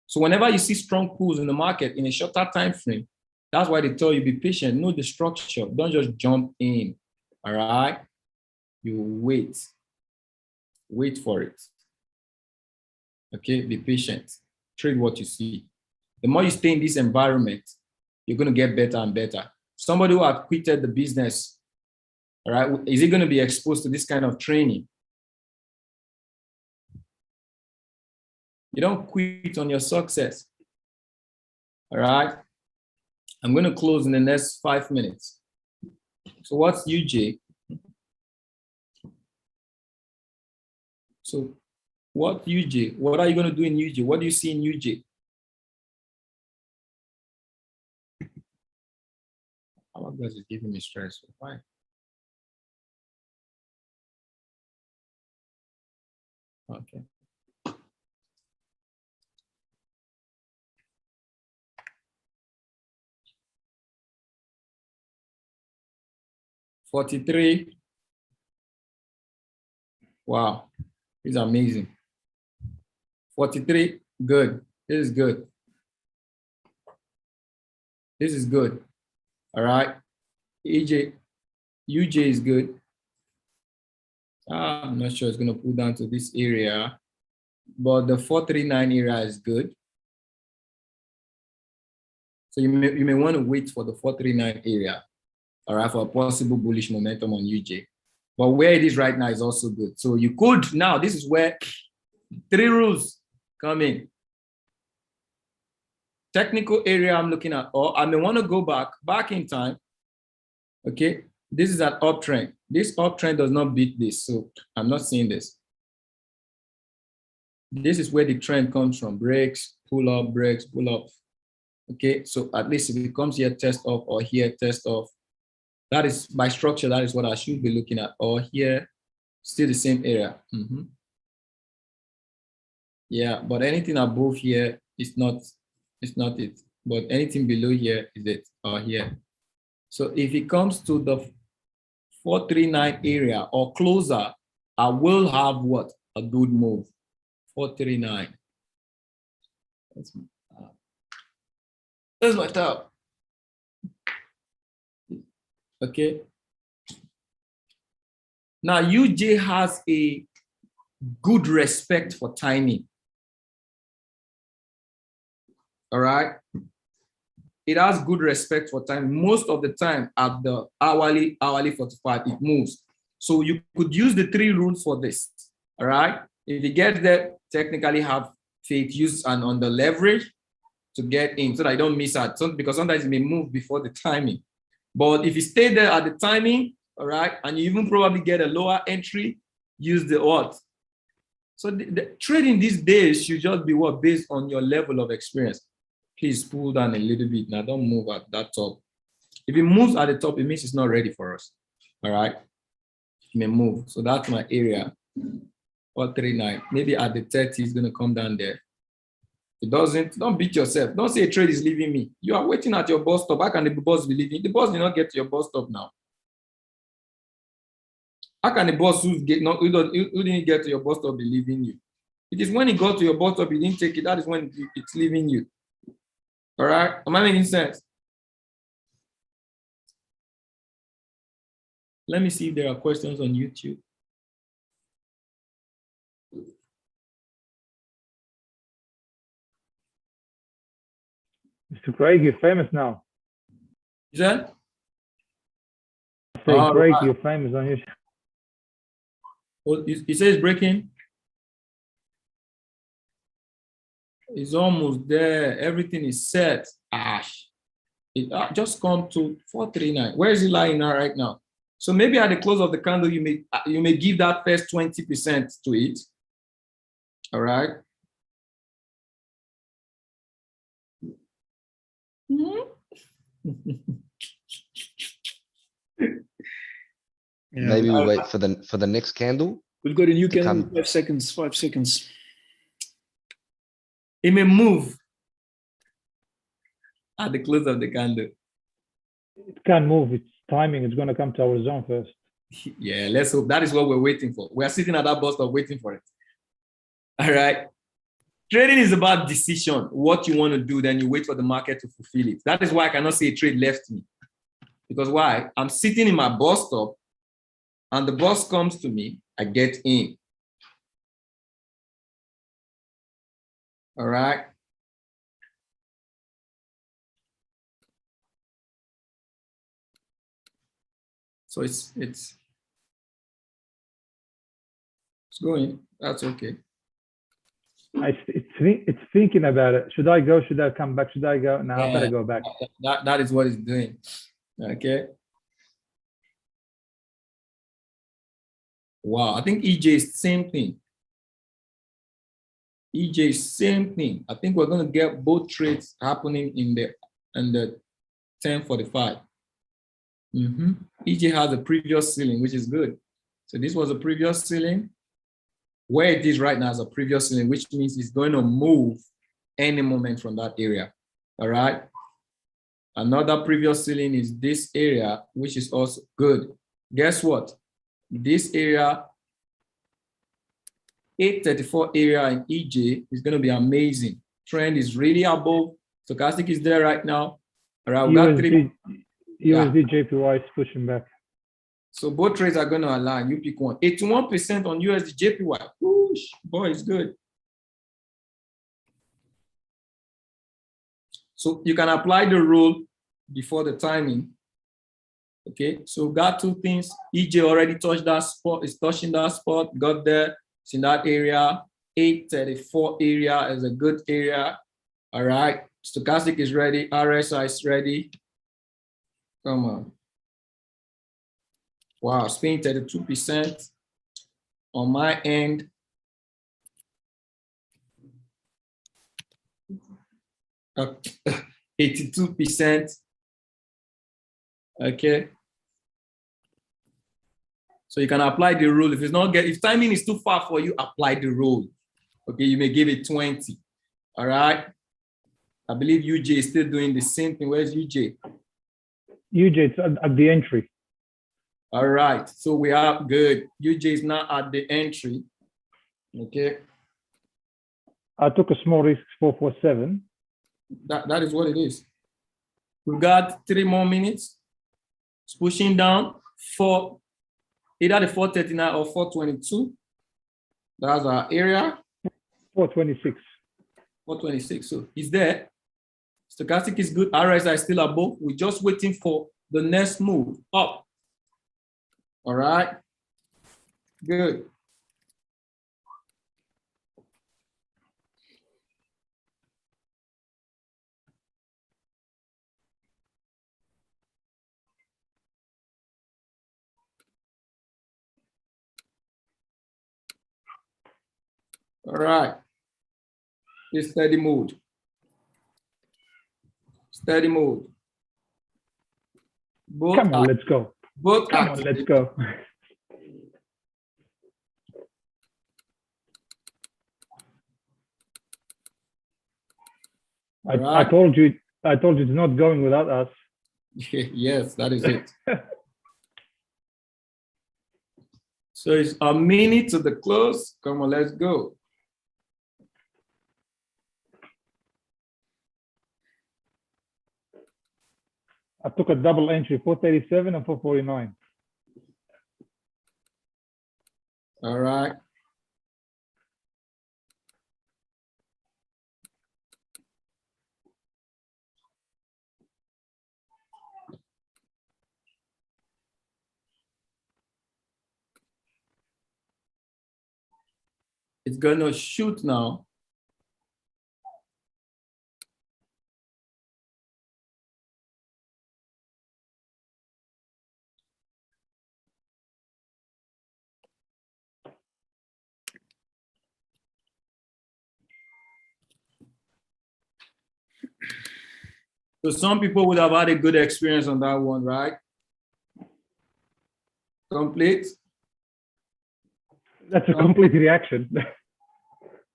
So whenever you see strong pulls in the market in a shorter time frame, that's why they tell you be patient, know the structure. Don't just jump in. All right. You wait. Wait for it. Okay, be patient. Trade what you see. The more you stay in this environment, you're going to get better and better. Somebody who has quitted the business, all right, is he going to be exposed to this kind of training? You don't quit on your success. All right. I'm going to close in the next 5 minutes. So what's UJ? So what UJ? What are you going to do in UJ? What do you see in UJ? Hourglass is giving me stress. Why? Okay. $43. Wow, it's amazing. 43, good. This is good. This is good. All right. UJ is good. I'm not sure it's going to pull down to this area, but the 439 area is good. So you may want to wait for the 439 area, all right, for a possible bullish momentum on UJ. But where it is right now is also good. So you could now, this is where 3 rules come in. Technical area I'm looking at, or I may want to go back in time Okay, this is an uptrend. This uptrend does not beat this, so I'm not seeing this. This is where the trend comes from. Breaks, pull up, breaks, pull up. Okay, so at least if it comes here, test off, or here, test off, that is by structure, that is what I should be looking at. Or here, still the same area. Yeah, but anything above here is not, it's not it. But anything below here is it, or here. So if it comes to the 439 area or closer, I will have what? A good move. 439. That's my top. Okay. Now UJ has a good respect for timing. All right. It has good respect for time. Most of the time at the hourly 45, it moves. So you could use the 3 rules for this. All right. If you get there, technically have faith, use and on the leverage to get in so that I don't miss out. So, because sometimes it may move before the timing. But if you stay there at the timing, all right, and you even probably get a lower entry, use the what? So the trading these days should just be what? Based on your level of experience. Please pull down a little bit. Now don't move at that top. If it moves at the top, it means it's not ready for us. All right. It may move. So that's my area. 439. Maybe at the 30, it's going to come down there. It doesn't, don't beat yourself. Don't say a trade is leaving me. You are waiting at your bus stop. How can the bus be leaving? The bus did not get to your bus stop now. How can the bus who didn't get to your bus stop be leaving you? It is when it got to your bus stop, you didn't take it. That is when it's leaving you. All right? Am I making sense? Let me see if there are questions on YouTube. Mr. Craig, you're famous now. Is that? Say, Craig, you're famous on your. Oh, he says breaking. It's almost there. Everything is set. Ash. It just come to 439. Where is it lying now right now? So maybe at the close of the candle, you may give that first 20% to it. All right. Maybe we wait for the next candle. We've got a new candle. 5 seconds. 5 seconds. It may move at the close of the candle. It can't move. It's timing. It's going to come to our zone first. Yeah, let's hope. That is what we're waiting for. We are sitting at that bus stop waiting for it. All right. Trading is about decision. What you want to do, then you wait for the market to fulfill it. That is why I cannot say a trade left me. Because why? I'm sitting in my bus stop and the bus comes to me, I get in. All right. So it's going. That's okay. It's thinking about it. Should I go? Should I come back? Should I go? No, I better go back. That is what it's doing. Okay. Wow, I think EJ is the same thing. EJ is same thing. I think we're going to get both trades happening in the 10:45. EJ has a previous ceiling, which is good. So this was a previous ceiling. Where it is right now is a previous ceiling, which means it's going to move any moment from that area. All right. Another previous ceiling is this area, which is also good. Guess what? This area, 834 area in EJ is going to be amazing. Trend is really above. Stochastic is there right now. All right, we got three. USD JPY is pushing back. So both trades are going to align. You pick one. 81% on USD JPY. Whoosh, boy, it's good. So you can apply the rule before the timing. Okay, so got two things. EJ already touched that spot, is touching that spot, got there, it's in that area. 834 area is a good area. All right, stochastic is ready, RSI is ready. Come on. Wow, spin 32% on my end. Uh, 82%. Okay. So you can apply the rule. If it's not if timing is too far for you, apply the rule. Okay, you may give it 20. All right. I believe UJ is still doing the same thing. Where's UJ? UJ, it's at the entry. All right. So we are good. UJ is not at the entry. Okay. I took a small risk, 447. That is what it is. We've got 3 more minutes. It's pushing down for either the 439 or 422. That's our area. 426. 426. So it's there. Stochastic is good. RSI is still above. We're just waiting for the next move up. All right. Good. All right. It's steady mode. Steady mode. Both Come on, let's go. Both Come on, let's go. I told you it's not going without us. Yes, that is it. So it's a minute to the close. Come on, let's go. I took a double entry, 437 and 449. All right. It's gonna shoot now. So some people would have had a good experience on that one, right? Complete. That's a complete reaction.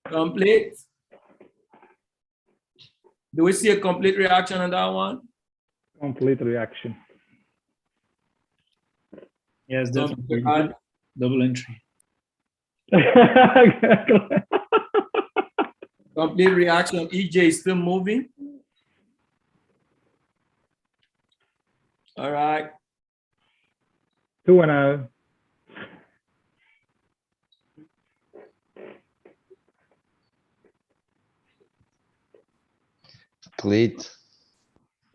Complete. Do we see a complete reaction on that one? Complete reaction. Yes, definitely. Complete. Double entry. Complete reaction. EJ is still moving. All right. 2-0. Complete.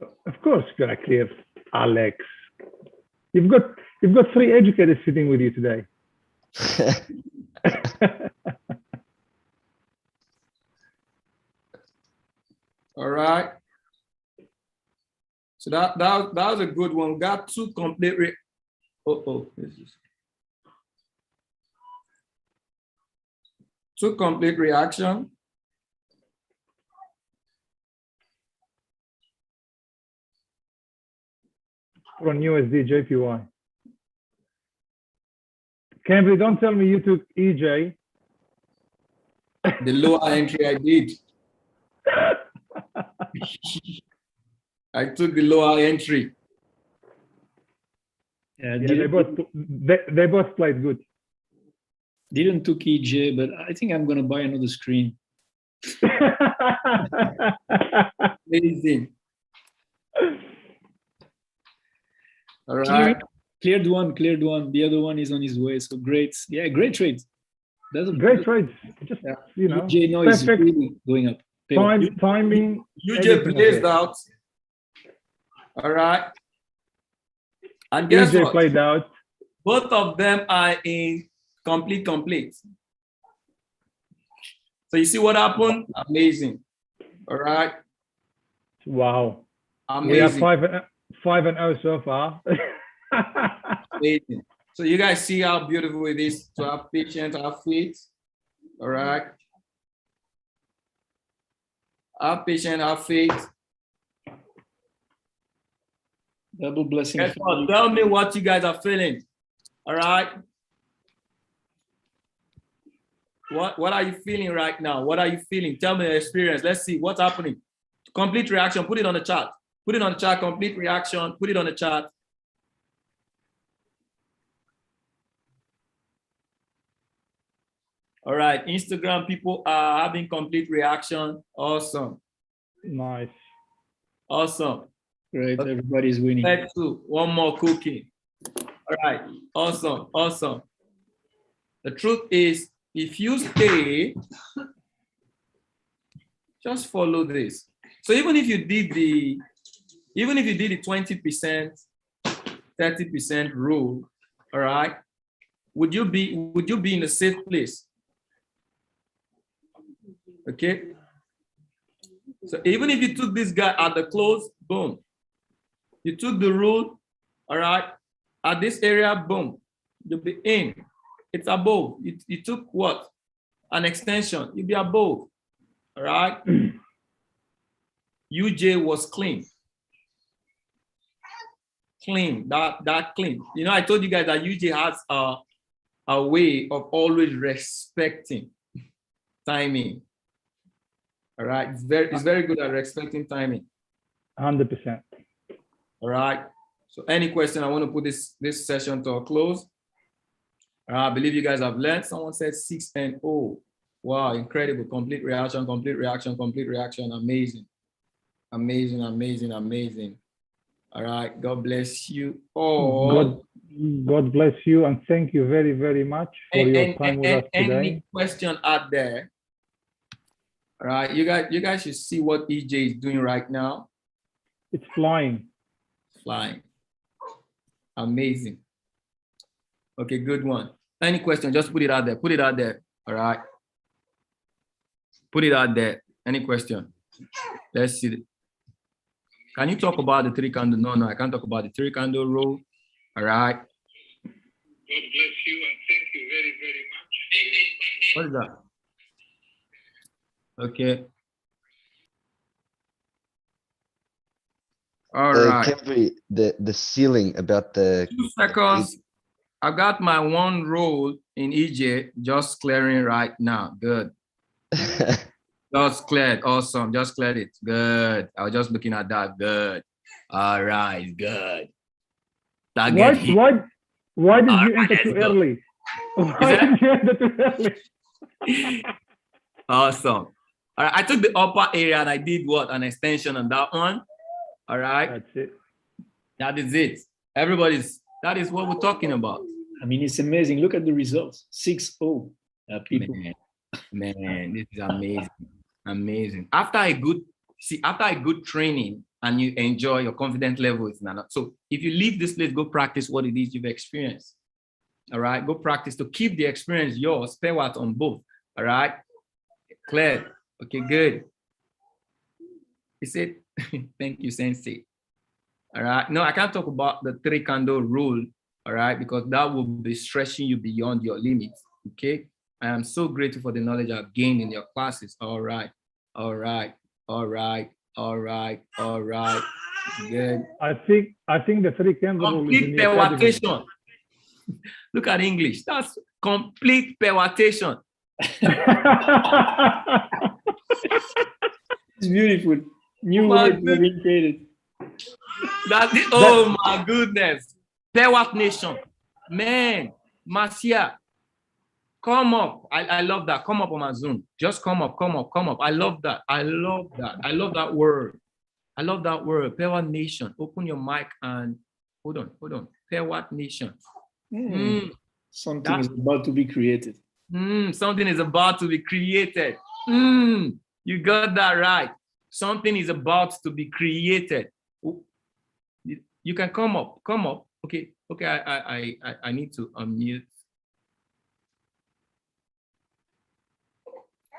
Of course, you're gonna clear, Alex. You've got 3 educators sitting with you today. All right. So that was a good one. Got 2 complete. This is 2 complete reaction. From USD JPY. Cambry, don't tell me you took EJ. The lower entry I did. I took the lower entry. Yeah, Yeah, they both played good. Didn't took EJ, but I think I'm gonna buy another screen. Amazing. All right. Cleared one. The other one is on his way. So great. Yeah, great trade. That's a Great trade. Just, you know, EJ now is perfect really going up. timing. UJ blazed out. All right. And guess EJ what? played out. Both of them are in complete. So you see what happened? Amazing. All right. Wow. Amazing. We are 5-0 so far. Amazing. So you guys see how beautiful it is to have patient athlete. All right. Have patient athlete. Double blessing. Guess what? Tell me what you guys are feeling. All right. What are you feeling right now? What are you feeling? Tell me your experience. Let's see what's happening. Complete reaction. Put it on the chat. Put it on the chat. Complete reaction. Put it on the chat. All right. Instagram people are having complete reaction. Awesome. Nice. Awesome. Great. Everybody's winning. Let's do one more cooking. All right. Awesome. Awesome. The truth is, if you stay, just follow this. So even if you did the 20%, 30% rule, all right, would you be in a safe place? Okay. So even if you took this guy at the close, boom. You took the rule, all right, at this area, boom, you'll be in. It's above. You took what? An extension, you'll be above, all right? UJ was clean. Clean, that clean. You know, I told you guys that UJ has a way of always respecting timing. All right, it's very good at respecting timing. 100%. All right. So any question, I want to put this session to a close. I believe you guys have learned. Someone said 6-0. Wow, incredible. Complete reaction, complete reaction, complete reaction. Amazing. Amazing, amazing, amazing. All right. God bless you all. God bless you, and thank you very, very much for your time with us today. Any question out there? All right. You guys should see what EJ is doing right now. It's flying. Flying. Amazing. Okay, good one. Any question, just put it out there. Put it out there. All right. Put it out there. Any question? Let's see. Can you talk about the 3-candle? No, I can't talk about the 3-candle rule. All right. God bless you and thank you very, very much. What is that? Okay. All right. Kempi, the ceiling about the 2 seconds. I got my one roll in EJ just clearing right now. Good. Just cleared. Awesome. Just cleared it. Good. I was just looking at that. Good. All right. Good. Why did you enter too early? Why did you enter too early? Awesome. All right. I took the upper area and I did what? An extension on that one. All right. That's it. That is it. That is what we're talking about. I mean, it's amazing. Look at the results. 6-0. People. Man, this is amazing. Amazing. After a good training and you enjoy, your confidence level is not. So if you leave this place, go practice what it is you've experienced. All right. Go practice to keep the experience yours. Pay what on both. All right. Clear. Okay, good. He said, thank you, Sensei. All right. No, I can't talk about the 3-candle rule. All right. Because that will be stretching you beyond your limits. Okay. I am so grateful for the knowledge I've gained in your classes. All right. All right. All right. All right. All right. Good. I think the 3-candle rule is complete permutation. Look at English. That's complete permutation. It's beautiful. New word being created. Oh my goodness. Permutation. Man, Marcia. Come up. I love that. Come up on my Zoom. Just come up, come up, come up. I love that. I love that. I love that word. I love that word. Permutation. Open your mic and hold on. Permutation. Something is about to be created. Something is about to be created. You got that right. Something is about to be created. You can come up. Come up. Okay. I need to unmute.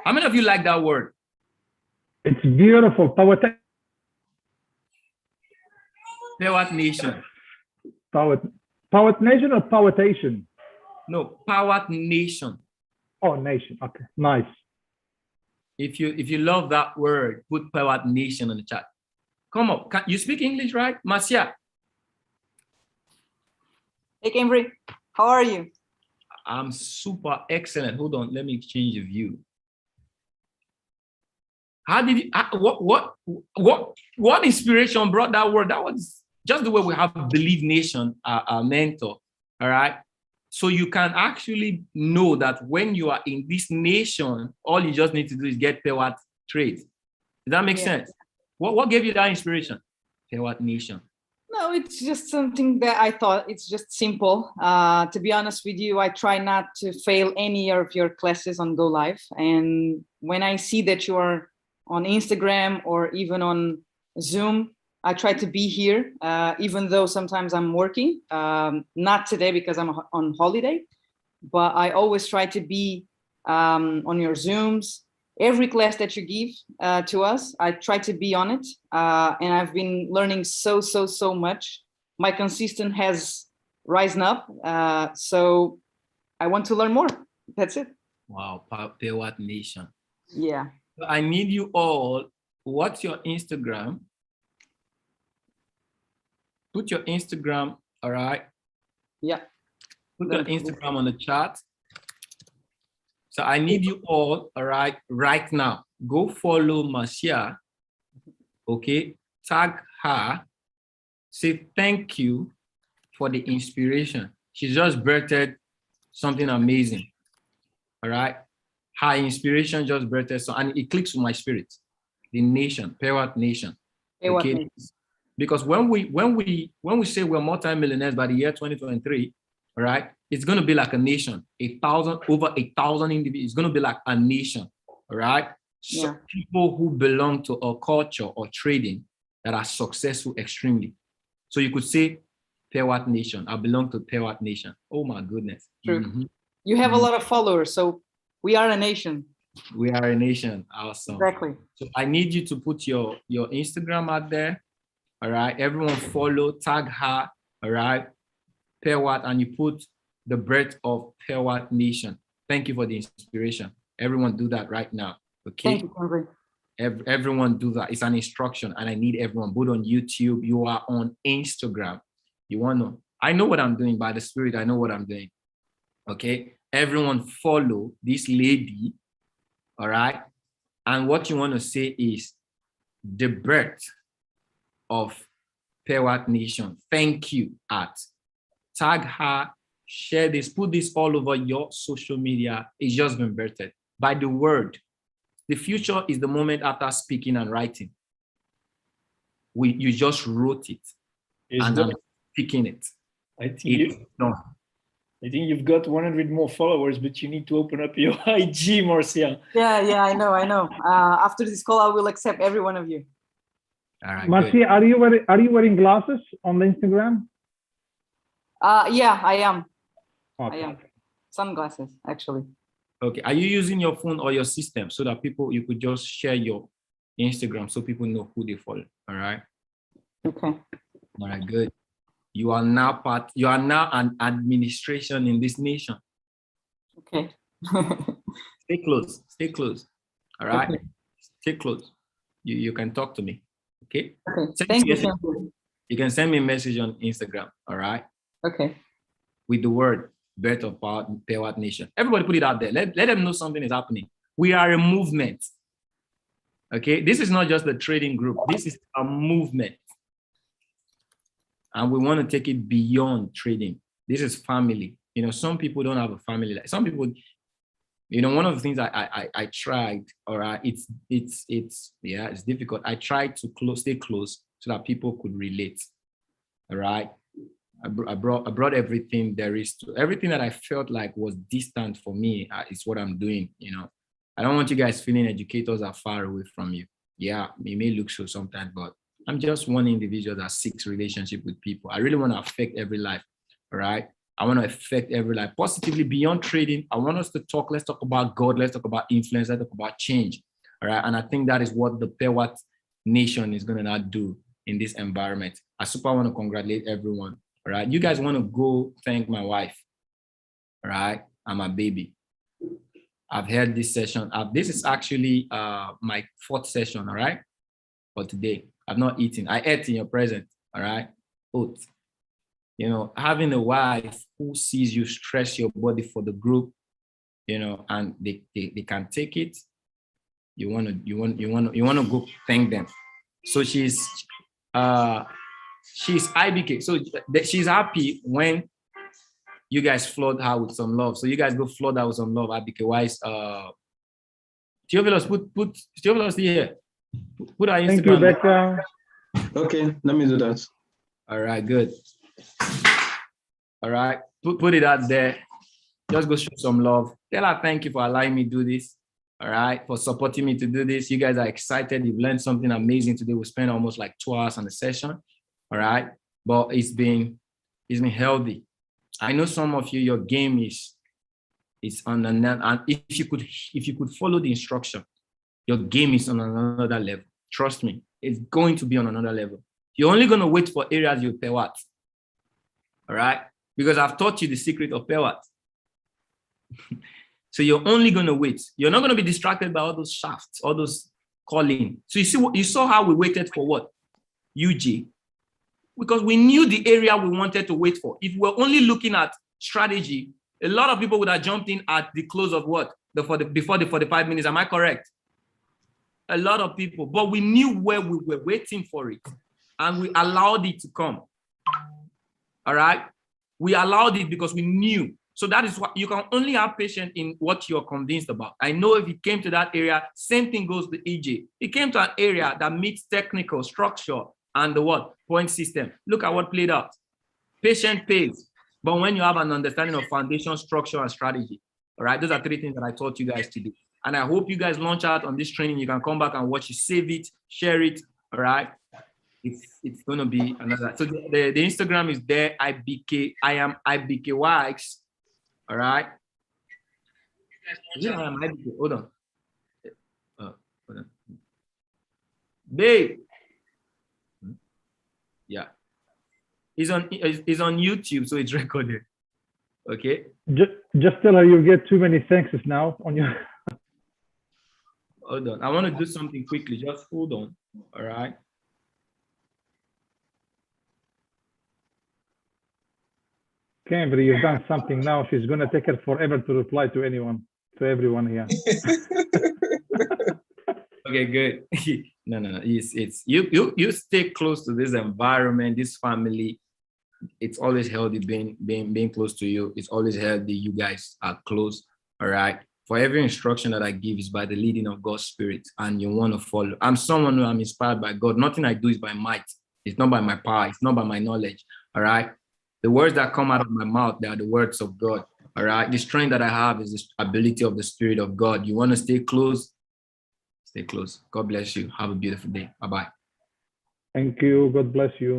How many of you like that word? It's beautiful. Power nation. Power. Poet Nation or Poetation? No, Power Nation. Oh, Nation. Okay, nice. If you love that word, put Power Nation on the chat. Come up. You speak English, right? Marcia? Hey, Cambry, how are you? I'm super excellent. Hold on, let me change the view. How did you, what inspiration brought that word? That was just the way we have Believe Nation, our mentor, all right? So you can actually know that when you are in this nation, all you just need to do is get Pewat trade. Does that make sense? What gave you that inspiration? Pewat Nation. No, it's just something that I thought it's just simple. To be honest with you, I try not to fail any of your classes on Go Live. And when I see that you are on Instagram or even on Zoom, I try to be here, even though sometimes I'm working. Not today because I'm on holiday, but I always try to be on your Zooms. Every class that you give to us, I try to be on it. And I've been learning so much. My consistent has risen up. So I want to learn more. That's it. Wow, Pewat Nation. Yeah. I need you all. What's your Instagram? Put your Instagram, all right? Yeah. Put your Instagram on the chat. So I need you all right now. Go follow Marcia, okay? Tag her, say thank you for the inspiration. She just birthed something amazing, all right? Her inspiration just birthed, so, and it clicks with my spirit. The nation, Pewat Nation, okay? Because when we say we're multi-millionaires by the year 2023, all right, it's going to be like a nation. Over 1,000 individuals. It's going to be like a nation, all right? So people who belong to a culture or trading that are successful extremely. So you could say Pewat Nation. I belong to Pewat Nation. Oh my goodness. True. You have a lot of followers, so we are a nation. We are a nation. Awesome. Exactly. So I need you to put your Instagram out there. All right, everyone follow, tag her, all right, Pewat, and you put the birth of Pewat Nation. Thank you for the inspiration. Everyone do that right now, okay? Thank you, Henry. Everyone do that. It's an instruction, and I need everyone, both on YouTube, you are on Instagram. You want to, I know what I'm doing by the spirit, I know what I'm doing, okay? Everyone follow this lady, all right? And what you want to say is the birth of Pewat Nation. Thank you at. Tag her, share this, put this all over your social media. It's just been birthed by the word. The future is the moment after speaking and writing. You just wrote it, and I'm speaking it. I think you've got 100 more followers, but you need to open up your IG, Marcia. Yeah, I know. After this call, I will accept every one of you. All right, Marcia, are you wearing glasses on the Instagram? Yeah, I am. Okay. I am. Sunglasses, actually. Okay, are you using your phone or your system so that you could just share your Instagram so people know who they follow? All right. Okay. All right, good. You are now an administration in this nation. Okay. Stay close. All right. Okay. Stay close. You can talk to me. Okay. Thank you. You can send me a message on Instagram. All right. Okay. With the word birth of Pewat Nation. Everybody put it out there. Let them know something is happening. We are a movement. Okay. This is not just a trading group. This is a movement. And we want to take it beyond trading. This is family. You know, some people don't have a family. Like some people, you know, one of the things I tried, all right, it's difficult. I tried to stay close so that people could relate. All right. I brought everything there is to everything that I felt like was distant for me is what I'm doing. You know, I don't want you guys feeling educators are far away from you. Yeah, it may look so sometimes, but I'm just one individual that seeks relationship with people. I really want to affect every life. All right. I want to affect every life positively beyond trading. I want us to talk. Let's talk about God. Let's talk about influence. Let's talk about change. All right. And I think that is what the Pewat Nation is going to now do in this environment. I super want to congratulate everyone All right. You guys want to go thank my wife. All right. And my baby. I've had this session. This is actually my 4th session. All right. For today. I've not eaten. I ate in your presence. All right. Oats. You know, having a wife who sees you stress your body for the group, you know, and they can take it. You want to go thank them. So she's IBK. So she's happy when you guys flood her with some love. So you guys go flood her with some love. IBK wise. Theophilus, put Theophilus here. Put our Instagram. Thank you, Becca. Okay, let me do that. All right, good. All right, put it out there. Just go show some love. Tell her thank you for allowing me to do this. All right, for supporting me to do this. You guys are excited. You've learned something amazing today. We spent almost like 2 hours on the session. All right, but it's been healthy. I know some of you, your game is on the net, and if you could follow the instruction, your game is on another level. Trust me, it's going to be on another level. You're only going to wait for areas you pay what. All right, because I've taught you the secret of pay what. So you're only going to wait. You're not going to be distracted by all those shafts, all those calling. So you saw how we waited for what? UJ. Because we knew the area we wanted to wait for. If we're only looking at strategy, a lot of people would have jumped in at the close of what? Before the 45 minutes. Am I correct? A lot of people. But we knew where we were waiting for it. And we allowed it to come. All right? We allowed it because we knew. So that is what you can only have patience in what you're convinced about. I know if it came to that area, same thing goes to EJ. It came to an area that meets technical structure and the what? Point system. Look at what played out. Patience pays. But when you have an understanding of foundation, structure, and strategy, all right, those are 3 things that I taught you guys to do. And I hope you guys launch out on this training. You can come back and watch it, save it, share it, all right? It's going to be another. So the Instagram is there, IBK. I am IBK Wax. All right. Yeah, I am IBK. Hold on. Hold on. Babe. Yeah. It's on YouTube, so it's recorded. Okay. Just tell her you get too many thanks now on your. Hold on. I want to do something quickly. Just hold on. All right. Cambry, you've done something now. She's gonna take her forever to reply to everyone here. Okay, good. No. It's you stay close to this environment, this family. It's always healthy being close to you. It's always healthy. You guys are close. All right. For every instruction that I give is by the leading of God's Spirit, and you want to follow. I'm someone who I'm inspired by God. Nothing I do is by might. It's not by my power. It's not by my knowledge. All right. The words that come out of my mouth, they are the words of God. All right. The strength that I have is the ability of the Spirit of God. You want to stay close? Stay close. God bless you. Have a beautiful day. Bye-bye. Thank you. God bless you.